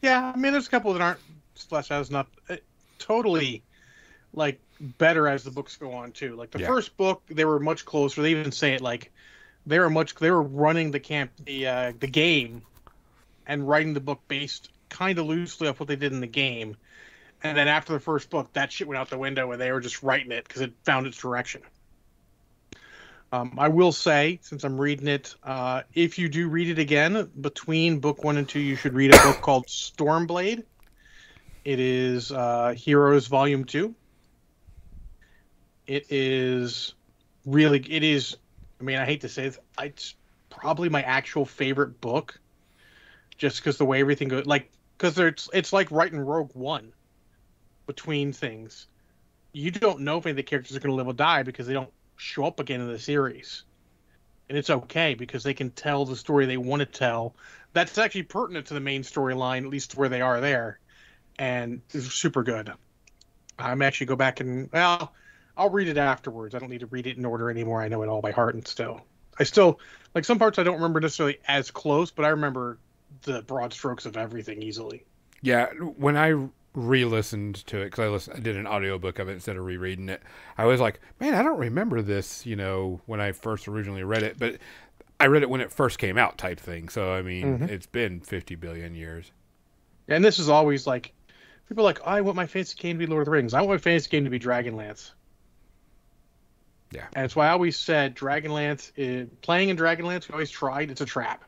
[SPEAKER 2] yeah, I mean, there's a couple that aren't fleshed out as enough. Totally, like better as the books go on too. Like the
[SPEAKER 1] Yeah.
[SPEAKER 2] first book, they were much closer. They even say it like they were running the game and writing the book based kind of loosely off what they did in the game. And then after the first book, that shit went out the window and they were just writing it because it found its direction. I will say, since I'm reading it, if you do read it again, between book 1 and 2, you should read a book called Stormblade. It is Heroes Volume 2. It is I mean, I hate to say it, it's probably my actual favorite book, just because the way everything goes, like, because it's like writing Rogue One between things. You don't know if any of the characters are going to live or die because they don't show up again in the series. And it's okay because they can tell the story they want to tell. That's actually pertinent to the main storyline, at least where they are there. And it's super good. I'm actually go back and, well, I'll read it afterwards. I don't need to read it in order anymore. I know it all by heart and I still, like some parts I don't remember necessarily as close, but I remember the broad strokes of everything easily.
[SPEAKER 1] Yeah, when I re-listened to it, because I did an audiobook of it instead of rereading it, I was like, man, I don't remember this, when I first originally read it, but I read it when it first came out type thing. So, I mean, it's been 50 billion years.
[SPEAKER 2] And this is always like, people are like, I want my fantasy game to be Lord of the Rings. I want my fantasy game to be Dragonlance.
[SPEAKER 1] Yeah.
[SPEAKER 2] And it's why I always said playing in Dragonlance, we always tried, it's a trap.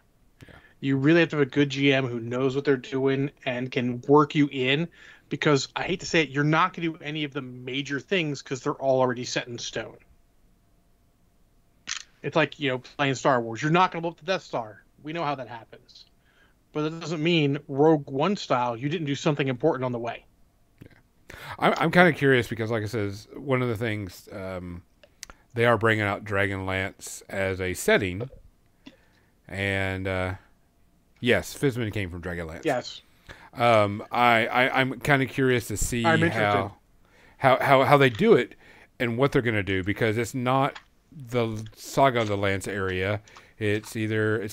[SPEAKER 1] Yeah.
[SPEAKER 2] You really have to have a good GM who knows what they're doing and can work you in, because I hate to say it, you're not going to do any of the major things because they're all already set in stone. It's like, playing Star Wars. You're not going to blow up the Death Star. We know how that happens. But that doesn't mean Rogue One style, you didn't do something important on the way.
[SPEAKER 1] Yeah. I'm kind of curious because, like I said, one of the things they are bringing out Dragonlance as a setting. And, yes, Fizman came from Dragonlance.
[SPEAKER 2] Yes.
[SPEAKER 1] I'm kind of curious to see
[SPEAKER 2] I'm interested.
[SPEAKER 1] how they do it and what they're going to do, because it's not the Saga of the Lance area. It's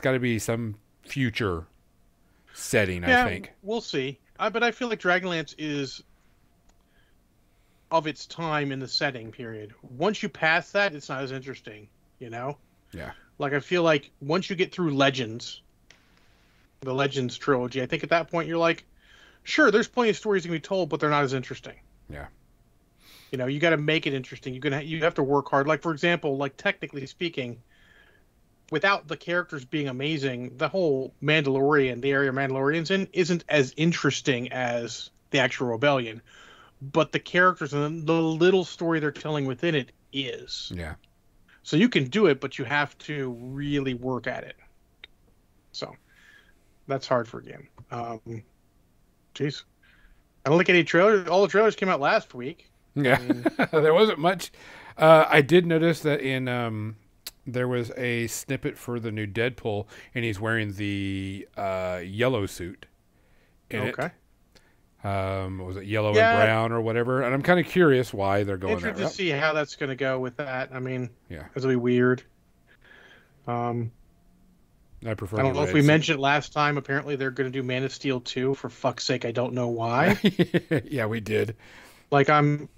[SPEAKER 1] got to be some future setting, I think.
[SPEAKER 2] We'll see. But I feel like Dragonlance is of its time in the setting period. Once you pass that, it's not as interesting,
[SPEAKER 1] Yeah.
[SPEAKER 2] Like, I feel like once you get through the Legends trilogy, I think at that point you're like, sure, there's plenty of stories to be told, but they're not as interesting.
[SPEAKER 1] Yeah.
[SPEAKER 2] You got to make it interesting. You have to work hard. Like, for example, like, technically speaking, without the characters being amazing, the whole Mandalorian, the area Mandalorian's in, isn't as interesting as the actual rebellion. But the characters and the little story they're telling within it is.
[SPEAKER 1] Yeah.
[SPEAKER 2] So you can do it, but you have to really work at it. So that's hard for a game. Jeez. I don't think any trailers. All the trailers came out last week.
[SPEAKER 1] Yeah.
[SPEAKER 2] I mean,
[SPEAKER 1] There wasn't much. I did notice that there was a snippet for the new Deadpool, and he's wearing the yellow suit in it.
[SPEAKER 2] okay.
[SPEAKER 1] Was it yellow and
[SPEAKER 2] Yeah.
[SPEAKER 1] brown or whatever? And I'm kind of curious why they're going that
[SPEAKER 2] Interested to
[SPEAKER 1] route.
[SPEAKER 2] see how that's going to go with that. I mean,
[SPEAKER 1] Yeah.
[SPEAKER 2] it'll be weird.
[SPEAKER 1] I prefer.
[SPEAKER 2] I don't
[SPEAKER 1] the
[SPEAKER 2] know if
[SPEAKER 1] red
[SPEAKER 2] we
[SPEAKER 1] suit.
[SPEAKER 2] mentioned last time. Apparently, they're going to do Man of Steel 2. For fuck's sake, I don't know why.
[SPEAKER 1] Yeah, we did.
[SPEAKER 2] Like, I'm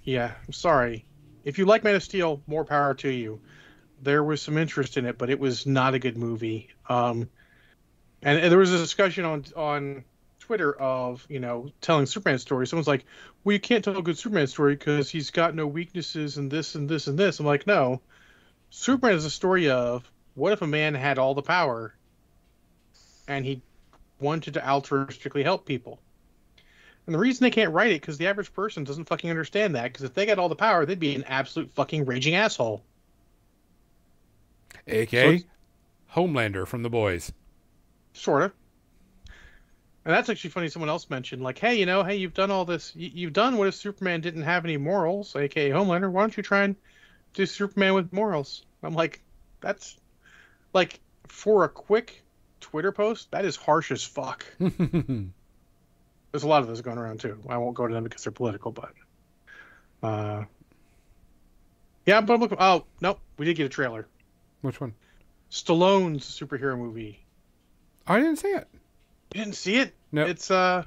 [SPEAKER 2] sorry. If you like Man of Steel, more power to you. There was some interest in it, but it was not a good movie. And there was a discussion on Twitter of, telling Superman stories. Someone's like, well, you can't tell a good Superman story because he's got no weaknesses and this and this and this. I'm like, no. Superman is a story of, what if a man had all the power and he wanted to altruistically help people? And the reason they can't write it because the average person doesn't fucking understand that. Because if they got all the power, they'd be an absolute fucking raging asshole.
[SPEAKER 1] A.K.A. Homelander from The Boys.
[SPEAKER 2] Sort of. And that's actually funny. Someone else mentioned, like, hey, hey, you've done all this. You've done what if Superman didn't have any morals, aka Homelander. Why don't you try and do Superman with morals? I'm like, that's like for a quick Twitter post, that is harsh as fuck. There's a lot of those going around too. I won't go to them because they're political, but yeah. But I'm looking. Oh no, we did get a trailer.
[SPEAKER 1] Which one?
[SPEAKER 2] Stallone's superhero movie.
[SPEAKER 1] I didn't see it.
[SPEAKER 2] You didn't see it?
[SPEAKER 1] No.
[SPEAKER 2] It's I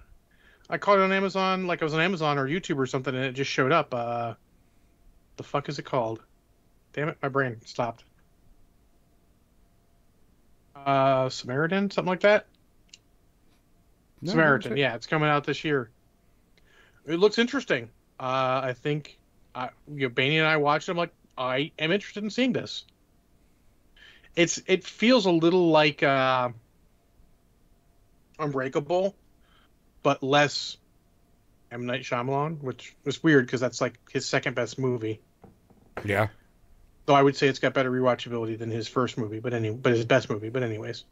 [SPEAKER 2] caught it on Amazon, like I was on Amazon or YouTube or something, and it just showed up. The fuck is it called? Damn it, my brain stopped. Samaritan, something like that.
[SPEAKER 1] No,
[SPEAKER 2] Samaritan, yeah, it's coming out this year. It looks interesting. I think Baney and I watched it. I'm like, I am interested in seeing this. It feels a little like Unbreakable, but less M. Night Shyamalan, which is weird because that's like his second best movie.
[SPEAKER 1] Yeah.
[SPEAKER 2] So I would say it's got better rewatchability than his first movie, but his best movie. But anyways,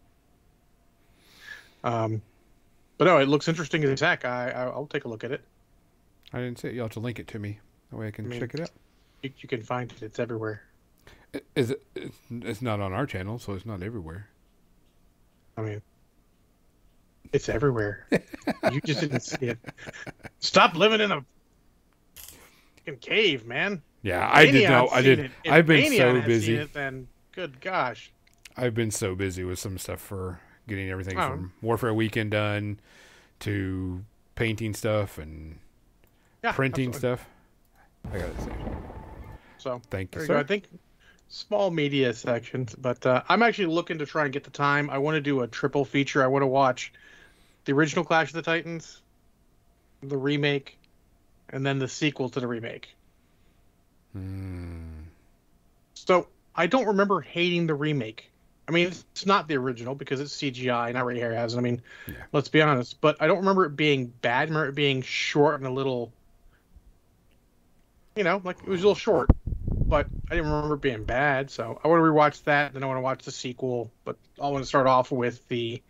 [SPEAKER 2] but no, it looks interesting as heck. I'll take a look at it.
[SPEAKER 1] I didn't see it. You'll have to link it to me. That way I can check it out.
[SPEAKER 2] You can find it. It's everywhere.
[SPEAKER 1] Is it? It's not on our channel, so it's not everywhere.
[SPEAKER 2] I mean, it's everywhere. You just didn't see it. Stop living in a fucking cave, man.
[SPEAKER 1] Yeah, I did know. I did. I've been so busy.
[SPEAKER 2] Then good gosh.
[SPEAKER 1] I've been so busy with some stuff for getting everything
[SPEAKER 2] Oh.
[SPEAKER 1] from Warfare Weekend done to painting stuff and printing
[SPEAKER 2] absolutely.
[SPEAKER 1] stuff. I got it saved.
[SPEAKER 2] So
[SPEAKER 1] Thank you,
[SPEAKER 2] there you
[SPEAKER 1] sir.
[SPEAKER 2] go. I think small media sections, but I'm actually looking to try and get the time. I want to do a triple feature. I want to watch the original Clash of the Titans, the remake, and then the sequel to the remake. So I don't remember hating the remake. I mean, it's not the original because it's CGI, not Ray Harryhausen. I mean, let's be honest. But I don't remember it being bad. I remember it being short and a little, like it was a little short. But I didn't remember it being bad. So I want to rewatch that. Then I want to watch the sequel. But I want to start off with the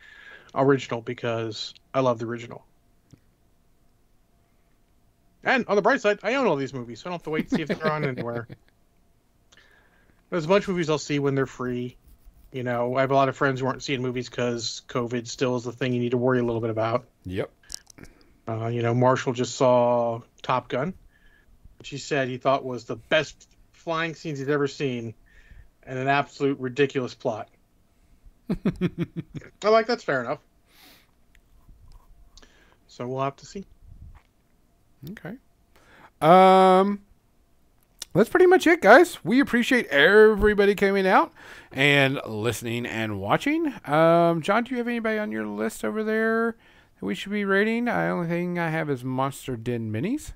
[SPEAKER 2] original because I love the original. And on the bright side, I own all these movies, so I don't have to wait to see if they're on anywhere. There's a bunch of movies I'll see when they're free. I have a lot of friends who aren't seeing movies because COVID still is the thing you need to worry a little bit about.
[SPEAKER 1] Yep.
[SPEAKER 2] Marshall just saw Top Gun, which he said he thought was the best flying scenes he's ever seen, and an absolute ridiculous plot. That's fair enough. So we'll have to see.
[SPEAKER 1] Okay. That's pretty much it, guys. We appreciate everybody coming out and listening and watching. John, do you have anybody on your list over there that we should be rating? The only thing I have is Monster Den Minis.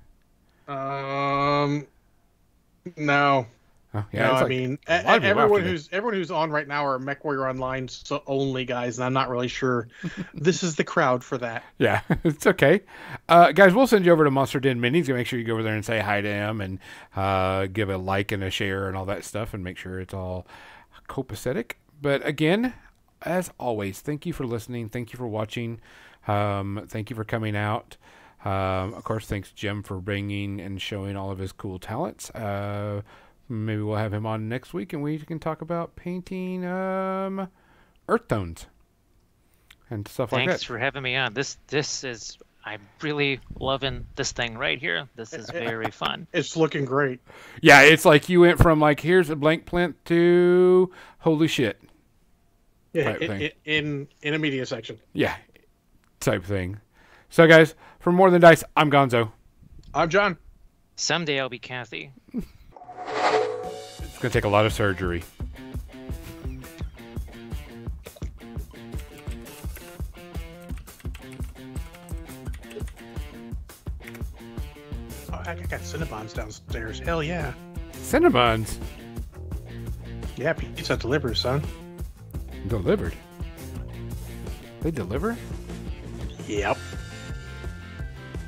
[SPEAKER 2] No.
[SPEAKER 1] Oh, yeah,
[SPEAKER 2] No,
[SPEAKER 1] it's
[SPEAKER 2] I
[SPEAKER 1] like
[SPEAKER 2] mean,
[SPEAKER 1] a lot of people
[SPEAKER 2] everyone
[SPEAKER 1] after
[SPEAKER 2] who's on right now are MechWarrior Online only guys, and I'm not really sure this is the crowd for that.
[SPEAKER 1] Yeah, it's okay. Guys, we'll send you over to Monster Den Minis. Make sure you go over there and say hi to him and give a like and a share and all that stuff and make sure it's all copacetic. But again, as always, thank you for listening. Thank you for watching. Thank you for coming out. Of course, thanks, Jim, for bringing and showing all of his cool talents. Maybe we'll have him on next week and we can talk about painting earth tones and stuff like that.
[SPEAKER 3] Thanks for having me on. This is, I'm really loving this thing right here. This is very fun.
[SPEAKER 2] It's looking great.
[SPEAKER 1] Yeah, it's like you went from like, here's a blank plinth to holy shit.
[SPEAKER 2] Yeah,
[SPEAKER 1] type thing.
[SPEAKER 2] in a media section.
[SPEAKER 1] Yeah, type thing. So, guys, for More Than Dice, I'm Gonzo.
[SPEAKER 2] I'm John.
[SPEAKER 3] Someday I'll be Kathy.
[SPEAKER 1] It's going to take a lot of surgery.
[SPEAKER 2] Oh, heck, I got Cinnabons downstairs. Hell yeah.
[SPEAKER 1] Cinnabons
[SPEAKER 2] Yeah, pizza delivers, son.
[SPEAKER 1] delivered. They deliver?
[SPEAKER 2] Yep.